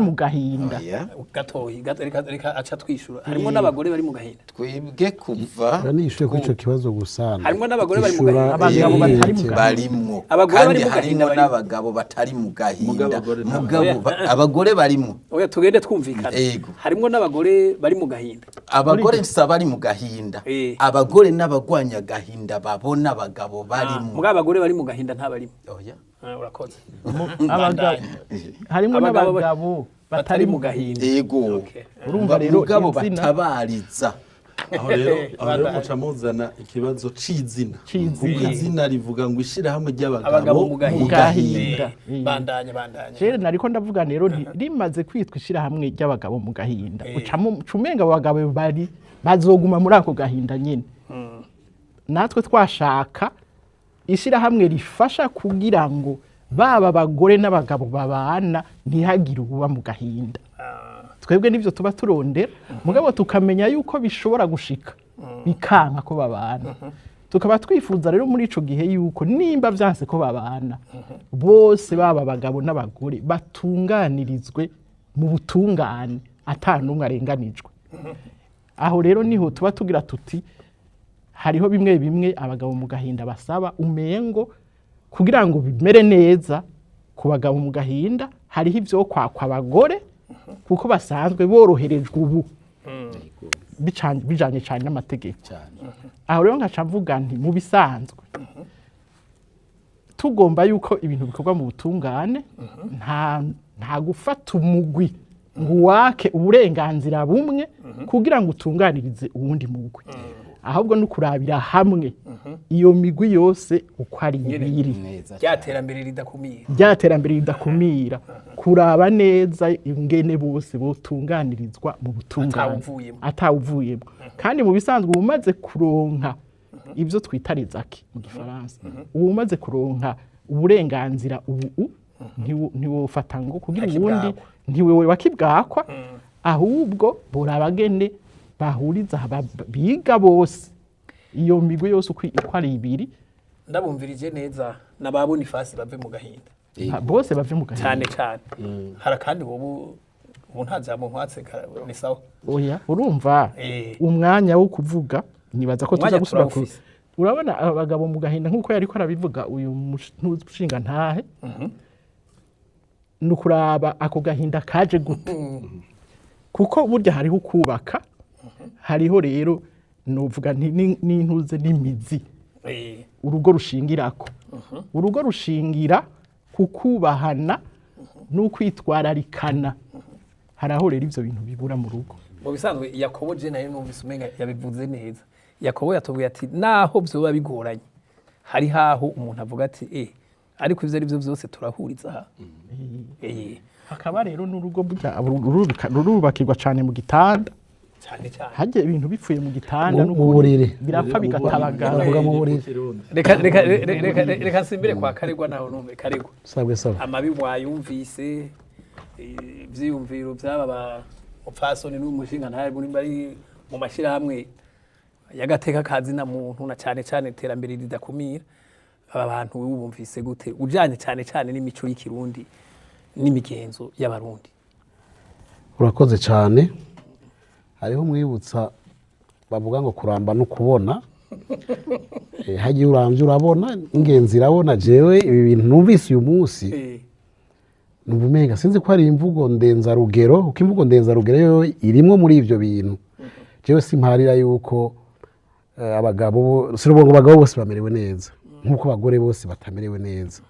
mu gahinda. Oya, gatoyi reka aca twishura harimo n'abagore bari mu gahinda twebwe kuva nishuye kuri ico kibazo gusa harimo n'abagore bari mu Ishura- gahinda Abagabo batari mu gahinda. barimwo Abagore bari kandi mu gahinda harimo barimo. n'abagabo batari mu gahinda Abagore nta- mugabo abagore barimwo oya tugende twumvikana Yego. harimo n'abagore bari mu gahinda abagore si bari mu gahinda abagore n'abagwanya gahinda babona abagabo barimo mugabo abagore bari mu gahinda ntabarimo oya urakoze Abagabo harimo Abagabo n'abagabo batari mu gahinda yego Okay. urumva rero mugabo izina- batabariza aho rero muca muzana ikibazo c'izina C'izina. kuko izina rivuga ngo ishirahamwe abagabo ry'abagabo mu gahinda gahinda. bandanya Rero nariko ndavuga rero rimaze kwitwa ishirahamwe ry'abagabo mu gahinda umenga abagabo bazoguma muri ako gahinda nyene natwe twashaka ishirahamwe rifasha kugira ngo baba abagore n'abagabo babana ntihagire uba mu gahinda twebwe nivyo tuba turondera mugabo tukamenya yuko bishobora gushika bikanka ko babana tukaba twifuza rero muri ico gihe yuko nimba vyanse ko babana bose baba abagabo n'abagore batunganirizwe mu butungane ata n'umwe arenganijwe aho rero niho tuba tugira tuti hariho bimwe bimwe abagabo mu gahinda basaba umengo kugira ngo bimere neza ku bagabo mu gahinda hariho ivyo kwakwa abagore kuko basanzwe boroherejwe ubu bijanye cyane n'amategeko aho rero nkaca mvuga nti mu bisanzwe tugomba yuko ibintu bikorwa mu butungane nta gufata umugwi ngo wake uburenganzira bumwe kugira ngo utunganirize uwundi mugwi ahubwo no kurabira hamwe iyo migwi yose uko ari ibiri ryaterambere ridakumira kuraba neza ingene bose botunganirizwa mu butungane atawuvuyemo kandi mu bisanzwe umaze kuronka ivyo twita rezaki mu gifaransa umaze kuronka uburenganzira ubu ntiwofata ngo kugira ubundi ntiwewe wakibwakwa ahubwo borabagene bahuriza biga bose iyo migwi yose uko ari ibiri ndabumvirije neza nababona ifasi bave mu gahinda bose bave mu gahinda cyane cyane hara kandi ubu ntazamo nkwatse ni sawa oya urumva umwanya wo kuvuga nibaza ko tuza gusubira ku urabona abagabo mu gahinda nkuko yariko arabivuga uyu mushinga ntahe nukuraba ako gahinda kaje gute kuko burya hariho kubaka hariho rero novuga n'intuze n'imizi urugo rushingirako urugo rushingira kukubahana n'ukwitwararikana haraho rero ivyo bintu bibura mu rugo mu bisanzwe Yakobo je nayo numvise umenga yabivuze neza Yakobo yatubwiye ati naho byoba bigoranye hari haho umuntu avuga ati ariko ivyo ari byo byose turahuriza aha hakaba rero n'urugo rurubakirwa cyane mu gitanda cyane cyane hajye ibintu bipfuye mu gitanda mu buriri birapfa bigatabagara bavuga mu buriri reka simbire kwa Karegwa naho numve Karegwa sabwe amabi mwayumvise ivyiyumviro by'aba upfasoni n'umushinga ntaye muri bari mu mashirahamwe yagateka kazi na muntu na cyane cyane terambere ridakumira aba bantu bumvise gute ujanye cyane cyane n'imico y'ikirundi n'imigenzo y'abarundi urakoze cyane hariho umwibutsa bavuga ngo kuramba no kubona hagiye urambye urabona ingenzi irabona jewe ibi bintu numvise uyu munsi nubumenga sinzi ko hari imvugo ndenzarugero uko imvugo ndenzarugero yo irimwo muri ivyo bintu jewe simparira yuko abagabo sinubwo abagabo bose bamerewe neza nkuko abagore bose batamerewe neza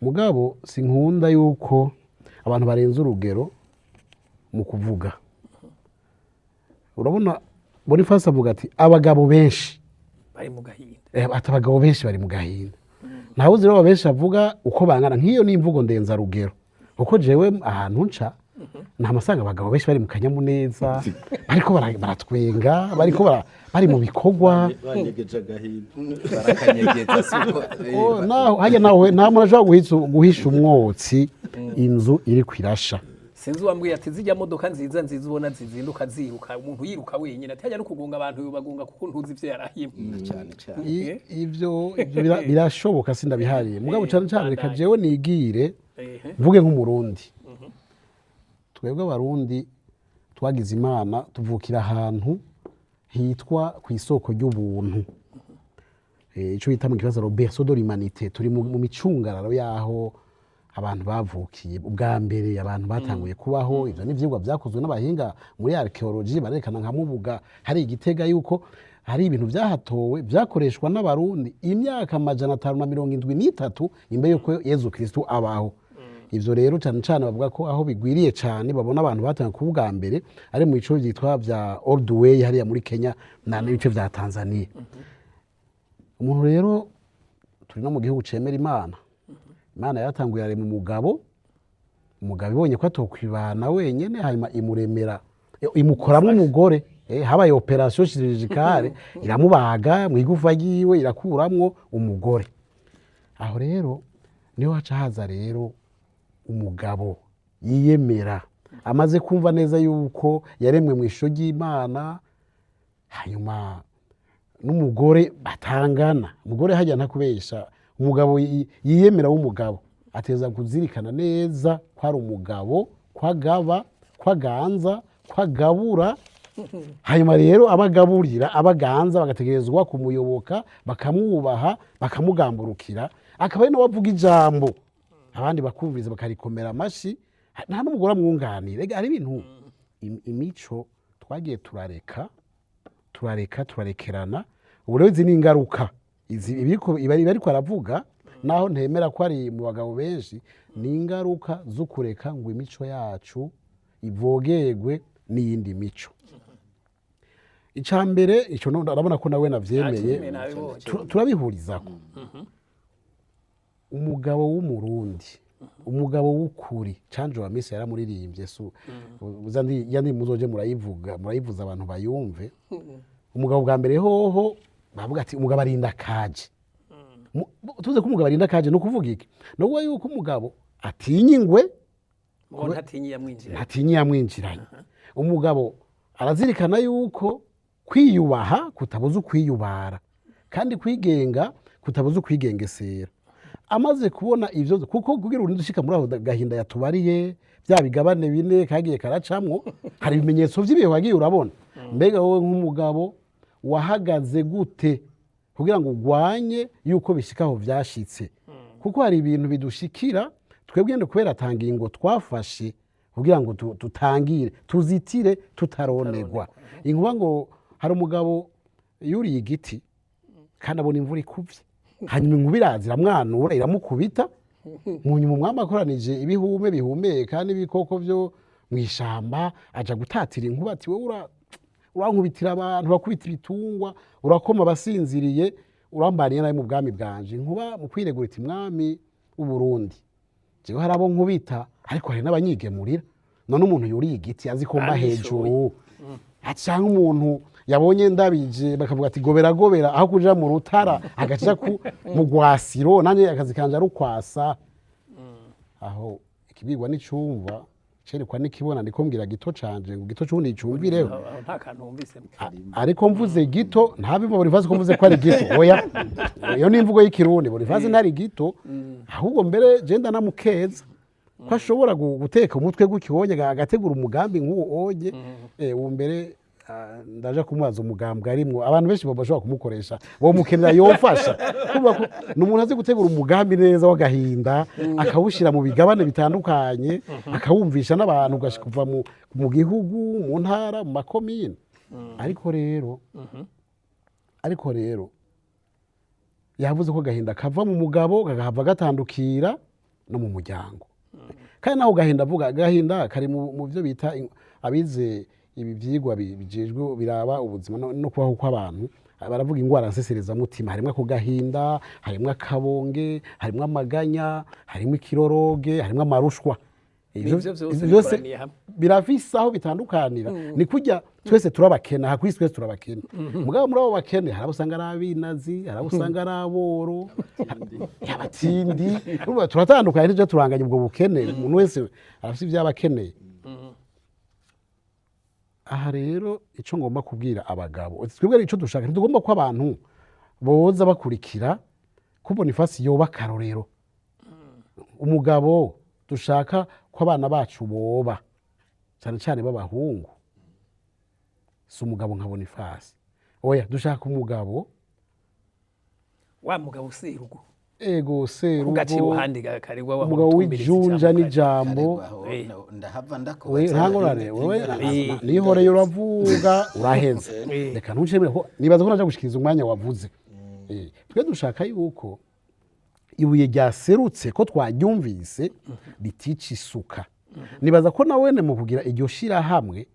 mugabo sinkunda yuko abantu barenze urugero mu kuvuga urabona Boniface avuga ati abagabo benshi bari mu gahinda ati abagabo benshi bari mu gahinda ntawe uzi rero benshi avuga uko bangana nk'iyo ni imvugo ndenzarugero kuko jewe ahantu nca nta masanga abagabo benshi bari mu kanyamuneza bariko baratwenga bariko bari mu bikorwa banyegeje agahinda barakanyegeza suko hajya nawe nta muntu ashobora guhisha umwotsi inzu iri kwirasha sinzi wambwiye ati zijya modoka nziza ubona zizinduka ziruka umuntu yiruka wenyine ati hajya no kugunga abantu yobagunga kuko ntuzi ivyo yarahimwe cyane cyane ivyo birashoboka sindabihariye mugabo cyane cyane reka jewe nigire mvuge nk'umurundi twebwe abarundi twagize imana tuvukira ahantu hitwa ku isoko ry'ubuntu, icyo bita mu kibazo berceau de l'humanité. Turi mu micungararo y'aho abantu bavukiye ubwa mbere, abantu batanguye kubaho. Ivyo ni ivyigwa vyakozwe n'abahinga muri archaeologie, barerekana nka Mubuga hari Igitega yuko hari ibintu vyahatowe vyakoreshwa n'abarundi imyaka 573 imbere yuko Yezu Kristo abaho. Ivyo rero cyane cyane bavuga ko aho bigwiriye cyane babona abantu batangiye ku bwa mbere ari mu bice byitwa vya Old Way hariya muri Kenya na n'ibice vya Tanzania. Umuntu rero turi no mu gihugu cemera Imana. Imana yatanguye arema umugabo ibonye ko atokwibana wenyene, hanyuma imuremera imukoramwo umugore. Habaye operation chirurgicale iramubaga mu igufa ryiwe irakuramwo umugore. Aho rero niho haca haza rero umugabo yiyemera amaze kumva neza yuko yaremwe mu ishusho ry'Imana, hanyuma n'umugore batangana. Umugore hajya ntakubesha, umugabo yiyemera w'umugabo ateza kuzirikana neza ko ari umugabo, kwagaba, kwaganza, kwagabura. Hanyuma rero abagaburira, abaganza bagategerezwa kumuyoboka, bakamwubaha, bakamugamburukira, akaba ari nabavuga ijambo abandi bakumviriza bakarikomera amashi, nta n'umugore amwunganira. Ari ibintu imico twagiye turarekerana. Ubu rero izi ni ingaruka bariko aravuga, naho ntemera ko ari mu bagabo benshi, ni ingaruka zo kureka ngo imico yacu ivogerwe n'iyindi mico. Icambere ico ndabona ko nawe navyemeye, turabihurizako. Umugabo w'umurundi, umugabo w'ukuri, Canje wa Misi yaramuririmbye, yandi muzoje murayivuza abantu bayumve. Umugabo bwa mbere hoho bavuga ati umugabo arinda kaje. Tuze ko umugabo arinda kaje no kuvuga iki? No kuvuga yuko umugabo atinya ingwe, ntatinyi yamwinjiranye. Umugabo arazirikana yuko kwiyubaha kutabuza ukwiyubara, kandi kwigenga kutabuza ukwigengesera. Amaze kubona ivyo, kuko kugira urundi dushika muri aho gahinda yatubariye bya bigabane bine kagiye karacamwo, hari ibimenyetso vy'ibihe wagiye urabona. Mbega wowe nk'umugabo wahagaze gute kugira ngo ugwanye yuko bishikaho vyashitse? Kuko hari ibintu bidushikira twebwe ndo kubera tangingo twafashe kugira ngo tutangire, tuzitire, tutaronegwa. Inkuba ngo hari umugabo yuriye igiti kandi abona imvura ikuvye, hanyuma inkuba iraza iramwanura iramukubita. Munyuma umwami akoranije ibihume bihumeka n'ibikoko vyo mw'ishamba, aja gutatira inkuba ati wowe urankubitira abantu, urakubita ibitungwa, urakoma abasinziriye, urambaniye nawe mu bwami bwanje. Inkuba mu kwiregura iti mwami w'Uburundi, jewe hari abo nkubita ariko hari n'abanyigemurira. None umuntu yuriye igiti azi ko mba hejuru, acanga umuntu yabonye ndabije bakavuga ati gobera gobera, aho kuja mu rutara agaca mu gwasiro, nanye akazi kanje ari ukwasa. Aho ikibigwa n'icumva cerekwa n'ikibona, ndiko mbwira gito canje ngo gito cundi icumvireho. Nta kantu wumvise. Ariko mvuze gito ntabimva Boniface ko mvuze ko ari gito. Oya, iyo ni imvugo y'ikirundi. Boniface ntari gito, ahubwo mbere jenda namukeza ko ashobora guteka umutwe gukibonye agategura umugambi nk'uwo oje. Uwo mbere ndaje kumubaza umugambwe arimwo, abantu benshi bashobora kumukoresha bo mukenera yofasha. N'umuntu azi gutegura umugambi neza w'agahinda, akawushira mu bigabane bitandukanye, akawumvisha n'abantu ugashikuva mu gihugu, mu ntara, mu makomine. Ariko rero yavuze ko gahinda kava mu mugabo kagahava gatandukira no mu muryango. Kandi naho gahinda avuga, gahinda kari mu byo bita abize ibi vyigwa bijejwe biraba ubuzima no kubaho kw'abantu, baravuga ingwara nsesereza mutima. Harimwo ako gahinda, harimwo akabonge, harimwo amaganya, harimwo ikiroroge, harimwo amarushwa. Byose birafise aho bitandukanira. Ni kurya twese turabakena, hakwisi twese turabakena. Mugabo muri abo bakene hari abusanga ari abinazi, hari abusanga ari aboro, abatindi. Turatandukanye n'ivyo turanganya ubwo bukene. Umuntu wese arafise ivyabakeneye. Aha rero ico ngomba kubwira abagabo, twebwe ico dushaka, ntitugomba ko abantu boza bakurikira ko Boniface yoba akarorero. Umugabo dushaka ko abana bacu boba cyane cyane b'abahungu si umugabo nka Boniface oya dushaka umugabo wa mugabo serugo ego serugo ugacira uruhande karegwa wa umugabo w'ijunja n'ijambo ndahava ntangorane wewe nihoreye uravuga uraheze reka ntucemere ko nibaza ko naje gushikiriza umwanya wavuze twe dushaka yuko ibuye ryaserutse ko twaryumvise ritica isuka nibaza ko nawene mu kugira iryo shira hamwe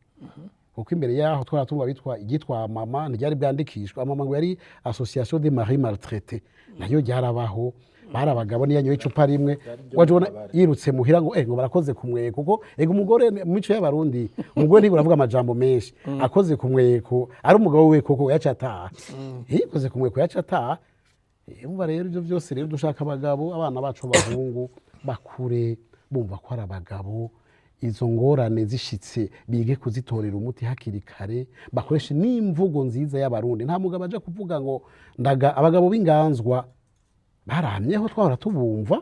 kuko imbere yaho twaratumva bitwa igitwa mama ntiryari bwandikishwa mama ngo yari association des maris maltraités nayo ryarabaho bari abagabo niyanyoye icupa rimwe wajona yirutse muhira ngo ngo barakoze kumweko kuko ego umugore mu mico y'abarundi umugore ntiburavuga amajambo menshi akoze kumweko ari umugabo we koko yacataha yikoze kumweko yacataha umva rero ibyo byose rero dushaka abagabo abana bacu b'abahungu bakure bumva ko ari abagabo izo ngorane zishitse bige kuzitorera umuti hakiri kare bakoreshe n'imvugo nziza y'abarundi nta mugabo aje kuvuga ngo ndaga abagabo b'inganzwa baramyeho twahora tubumva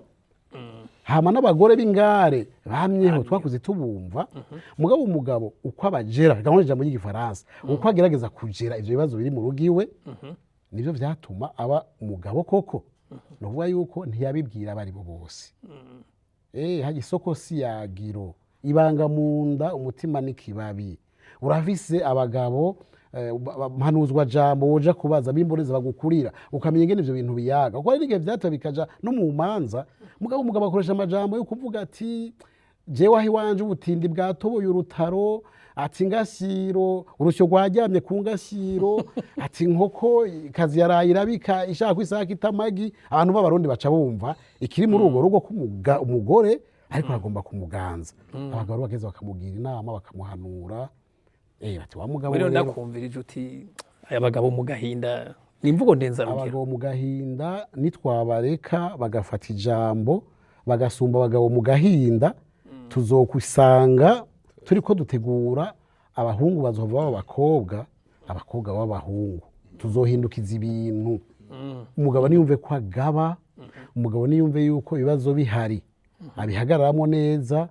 hama n'abagore b'ingare bamyeho twakuze tubumva umugabo uko abajera gahunda ijambo ry'igifaransa uko agerageza kugera ivyo bibazo biri mu rugo iwe nivyo vyatuma aba umugabo koko novuga yuko ntiyabibwira abari bo bose haje isoko si yagiro ibanga munda umutima n'ikibabi urafise abagabo mpanuzwa jambo woja kubaza bimboreza bagukurira ukamenya ingene ivyo bintu biyaga kuko ari nige vyatwa bikaja no mu manza umugabo akoresha amajambo yo kuvuga ati jewe ahi wanje ubutindi bwatoboye urutaro ati ngasiro urusyo rwaryamye ku ngasiro ati nkoko kazi yaraye irabika ishaka kwisaka itamagi abantu b'abarundi baca bumva ikiri muri urwo rugo umugore ariko agomba kumuganza abagabo bageze bakamugira inama bakamuhanura bati wa mugabo rero ndakumvirije uti abagabo mu gahinda nimvugo ndenza rugero abagabo mu gahinda nitwabareka bagafata ijambo bagasumba abagabo mu gahinda tuzokwisanga turiko dutegura abahungu bazova b'abakobwa abakobwa b'abahungu tuzohindukiza ibintu umugabo niyumve ko agaba umugabo niyumve yuko ibibazo bihari abihagararamwo neza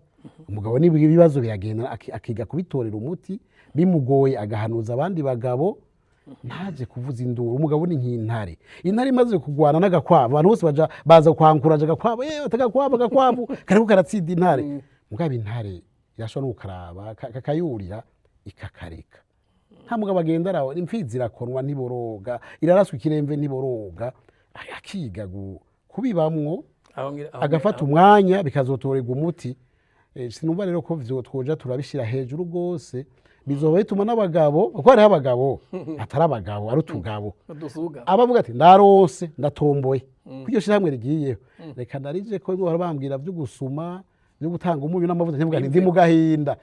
umugabo n'ibibazo biragenda akiga kubitorera umuti bimugoye agahanuza abandi bagabo ntaje kuvuza induru umugabo ni nk'intare intare imaze kugwana n'agakwavu abantu bose baza kwankuraje agakwavu agakwavu kariko karatsinda intare mugabo intare irashobora no gukaraba kakayurira ikakareka nta mugabo agenda araho imfizi irakonwa ntiboroga iraraswa ikiremve ntiboroga akiga kubibamwo agafata umwanya bikazotorerwa umuti sinumva rero ko twoja turabishira hejuru rwose bizoba bituma n'abagabo kuko hariho abagabo atari abagabo ari utugabo abavuga ati ndarose ndatomboye kwiryo shirahamwe rigiyeho reka narije ko ngo bambwira vyo gusuma byo gutanga umunyu n'amavuta ntivuga ndi mu gahinda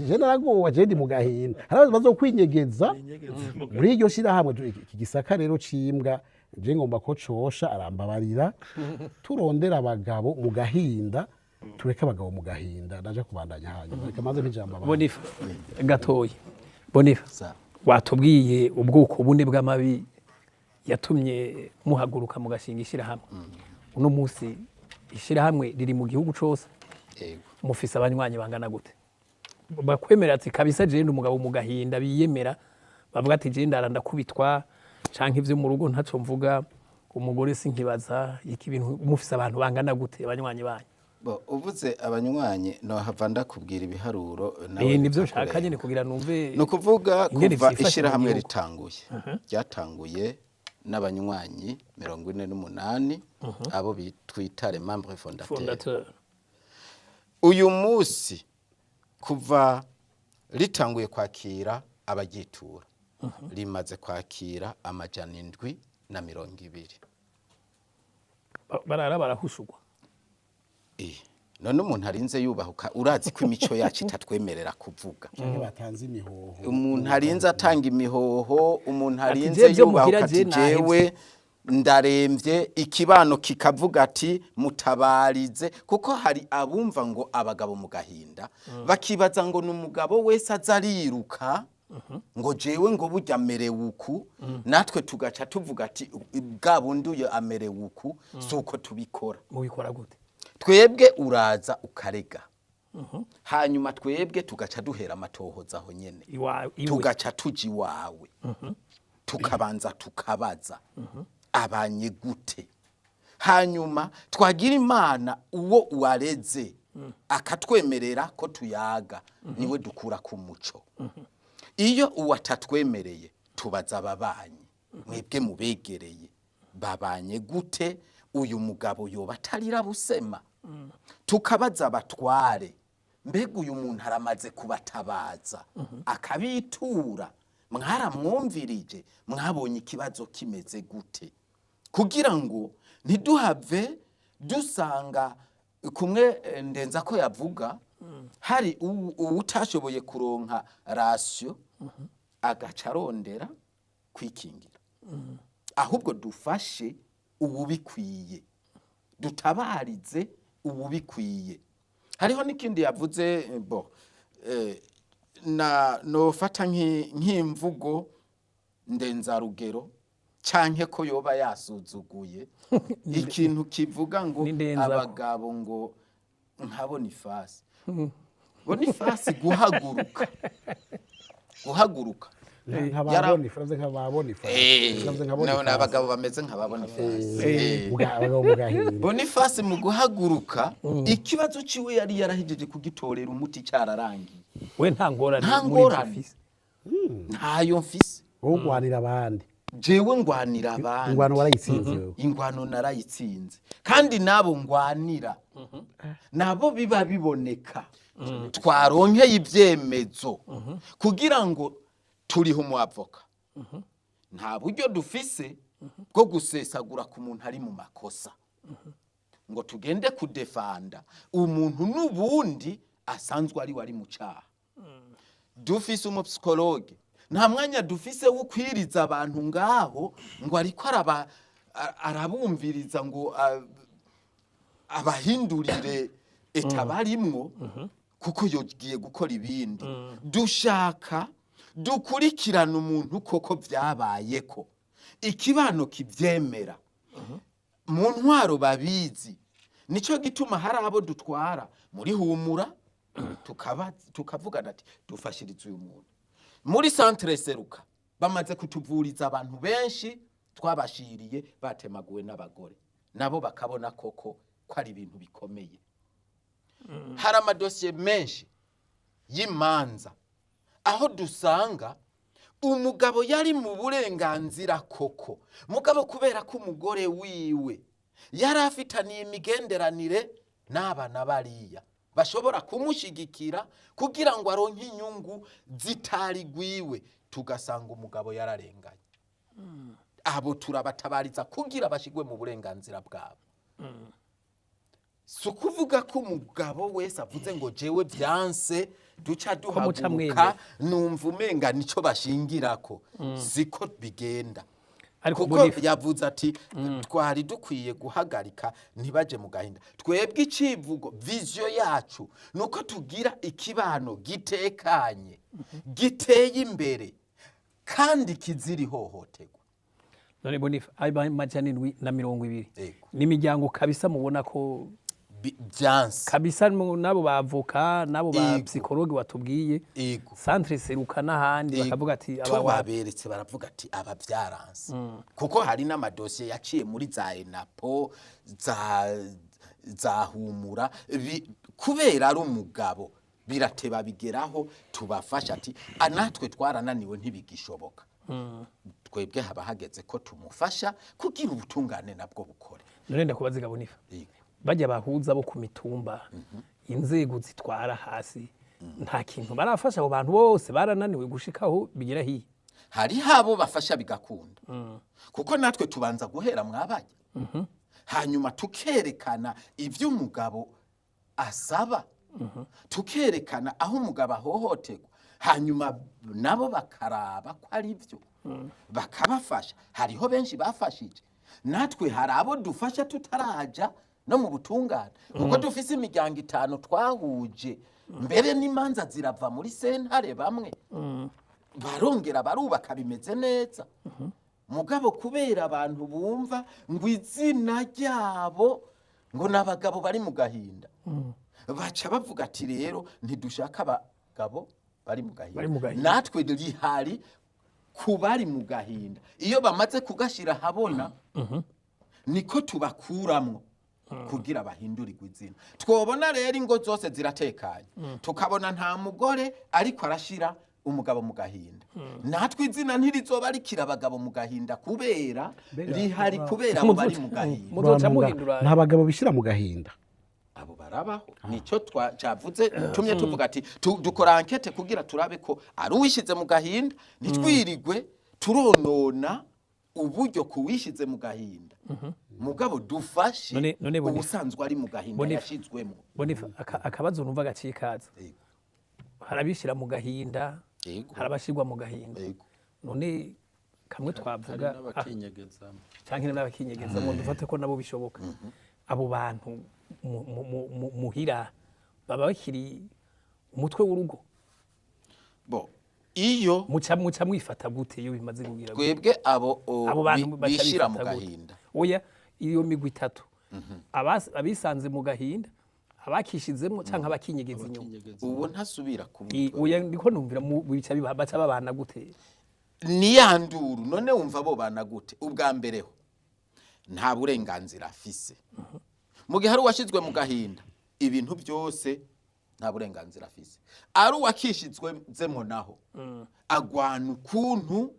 je naragowa je ndi mu gahinda harabazo bazokwinyegeza muri iryo shirahamwe iki gisaka rero cimbwa je ngomba ko cosha arambabarira turondera abagabo mu gahinda tureka abagabo mu gahinda naje kubandanya hanyuma reka maze ntijamba Bonifa gatoyi Bonifa watubwiye ubwoko bune bw'amabi yatumye muhaguruka mu gashinga ishirahamwe uno munsi ishirahamwe riri mu gihugu cose mufise abanywanyi bangana gute bakwemera ati kabisa je ndi umugabo mu gahinda biyemera bavuga ati je ndaranda kubitwa canke ivyo mu rugo ntaco mvuga umugore sinkibaza iki bintu mufise abantu bangana gute abanywanyi banyu uvuze abanywanyi no hava ndakubwira ibiharuro nawe nivyo nshaka nyene kugira numve no kuvuga kuva ishirahamwe ritanguye ryatanguye n'abanywanyi 48 abo bitwitare membre fondateur uyu musi kuva ritanguye kwakira abagitura rimaze kwakira amajana 720 barara barahushugwa none umuntu arinze yubahuka urazi ko imico yacu itatwemerera kuvuga batanze imihoho umuntu arinze atanga imihoho umuntu arinze yubahuka ati jewe ndaremvye ikibano kikavuga ati mutabarize kuko hari abumva ngo abagabo mu gahinda bakibaza ngo n'umugabo wese azariruka ngo jewe ngo burya amerewe uku natwe tugaca tuvuga ati bwa bundi uyo amerewe uku suko tubikora mubikora gute twebwe uraza ukarega hanyuma twebwe tugaca duhera amatohoza aho nyene iwe tugaca tuja iwawe tukabanza tukabaza abanye gute, hanyuma twagira imana uwo wareze akatwemerera ko tuyaga niwe dukura ku muco. Iyo uwatatwemereye tubaza ababanyi, mwebwe mubegereye babanye gute, uyu mugabo yoba atarira busema, tukabaza abatware, mbega uyu muntu aramaze kubatabaza akabitura, mwaramwumvirije, mwabonye ikibazo kimeze gute, kugira ngo ntiduhave dusanga kumwe ndenza ko yavuga hari utashoboye kuronka rasyo agaca arondera kwikingira. Ahubwo dufashe ububikwiye, dutabarize ububikwiye. Hariho n'ikindi yavuze nofata nk'imvugo ndenzarugero canke ko yoba yasuzuguye ikintu kivuga ngo abagabo ngo nka Bonifasi. Bonifasi guhaguruka abagabo bameze nka Bonifasi. Bonifasi mu guhaguruka ikibazo ciwe yari yarahejeje kugitorera umuti cyararangiye. We nta ngorane ntayo mfise. Wowe ugwanira abandi. Jewe ngwanira abandi. Ingwano warayitsinze wewe. Ingwano narayitsinze. Kandi nabo ngwanira. Nabo biba biboneka. Twaronkeye ibyemezo kugira ngo turiho mu avoka. Nta buryo dufise bwo gusesagura ku muntu ari mu makosa. Ngo tugende kudefanda umuntu n'ubundi asanzwe ari wari mu cyaha. Dufise umupsikologe, nta mwanya dufise wo kwiriza abantu ngaho ngo ariko arabumviriza ngo abahindurire etabarimwo kuko yogiye gukora ibindi. Dushaka dukurikirana umuntu koko byabayeko, ikibano kivyemera, mu ntwaro babizi. Nico gituma hari abo dutwara muri humura tukavugana ati dufashirize uyu muntu. Muri Centre Seruka bamaze kutuvuriza abantu benshi twabashiriye batemaguwe n'abagore, nabo bakabona koko ko ari ibintu bikomeye. Hari amadosiye menshi y'imanza aho dusanga umugabo yari mu burenganzira koko, mugabo kubera ko umugore wiwe yari afitaniye imigenderanire n'abana bariya bashobora kumushigikira kugira ngo aronke inyungu zitari gwiwe, tugasanga umugabo yararenganye. Abo turabatabariza kugira bashigwe mu burenganzira bwabo. Sukuvuga ko umugabo wese avuze ngo jewe byanse duca duhaguruka numva umenga nico bashingirako. Siko bigenda. Kuko yavuze ati twari dukwiye guhagarika ntibaje mu gahinda. Twebwe icivugo vision yacu nuko tugira ikibano gitekanye, giteye imbere kandi kiziri hohoterwa. None Bonifa majana 720 n'imiryango kabisa mubona ko byanse kabisa nabo bavoka nabo ba psychologue watubwiye Centre Seruka n'ahandi bakavuga ati ababeretse baravuga ati aba byaranse. Kuko hari n'amadosiye yaciye muri za ENAPO za humura kubera ari umugabo birateba bigeraho tubafasha ati anatwe twarananiwe ntibigishoboka. Twebwe haba hageze ko tumufasha kugira ubutungane nabwo bukore. None ndakubaza Bonifa bajya bahuza bo ku mitumba inzego zitwara hasi nta kintu barafasha abo bantu bose barananiwe gushikaho bigira hiye. Hari habo bafasha bigakunda kuko natwe tubanza guhera mwabajya hanyuma tukerekana ivyo umugabo asaba tukerekana aho umugabo ahohoterwa hanyuma nabo bakaraba ko ari byo bakabafasha. Hariho benshi bafashije, natwe hari abo dufasha tutaraja no mu butungane kuko dufise imiryango 5 twahuje mbere n'imanza zirava muri sentare bamwe barongera barubaka bimeze neza. Mugabo kubera abantu bumva ngo izina ryabo ngo nabagabo bari mu gahinda baca bavuga ati rero ntidushaka abagabo bari mu Bari mu gahinda gahinda. natwe rihari ku bari mu gahinda iyo bamaze kugashira habona niko tubakuramwo kugira bahindurirwe izina twobona rero ingo zose ziratekanye tukabona nta mugore ariko arashira umugabo mu gahinda natwe izina ntirizoba rikira abagabo mu gahinda kubera rihari kubera abo bari mu gahinda muzoca muhindura nta bagabo bishyira mu gahinda abo barabaho nicyo twavuze tumye tuvuga ati dukora ankete kugira turabe ko ari uwishize mu gahinda ntitwirigwe turonona uburyo kuwishize mu gahinda mugabo dufashe None Boniface. ubusanzwe ari mu gahinda Boniface. yashizwemo Boniface, akabazo numva gacikaza Yego. harabishira mu gahinda Yego. harabashirwa mu gahinda Yego. none kamwe hari twavuga n'abakinyegezamo canke n'abakinyegeza mu dufate ko nabo bishoboka abo bantu muhira baba bakiri umutwe w'urugo bo iyo muca mwifata gute iyo bimaze kugira gute? twebwe abo abo bantu baca bishira mu bifata gute? gahinda oya iyo migwi itatu abisanze mu gahinda abakishizemo canke abakinyegeza inyuma ubu ntasubira ku oya ndiko numvira bica baca babana gute ni ya nduru none wumva bo bana gute ubwa mbere ho nta burenganzira afise mu gihe hari uwashizwe mu gahinda ibintu byose nta burenganzira afise ari uwakishizwe zemo naho agwana ukuntu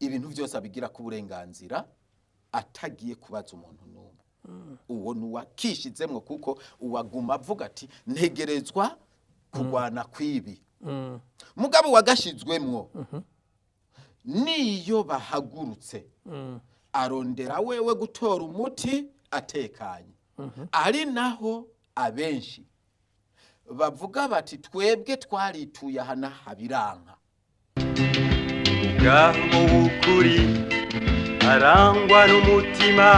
ibintu byose abigira ku burenganzira atagiye kubaza umuntu n'umwe uwo nuwakishizemwo kuko uwaguma avuga ati ntegerezwa kugwana kwibi mugabo wagashizwemwo niyo bahagurutse arondera wewe gutora umuti atekanye ari naho abenshi bavuga bati twebwe twarituye hana habiranka umugabo w'ukuri arangwa n'umutima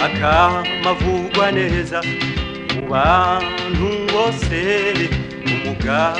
akamavugwa neza mu bantu bose umugabo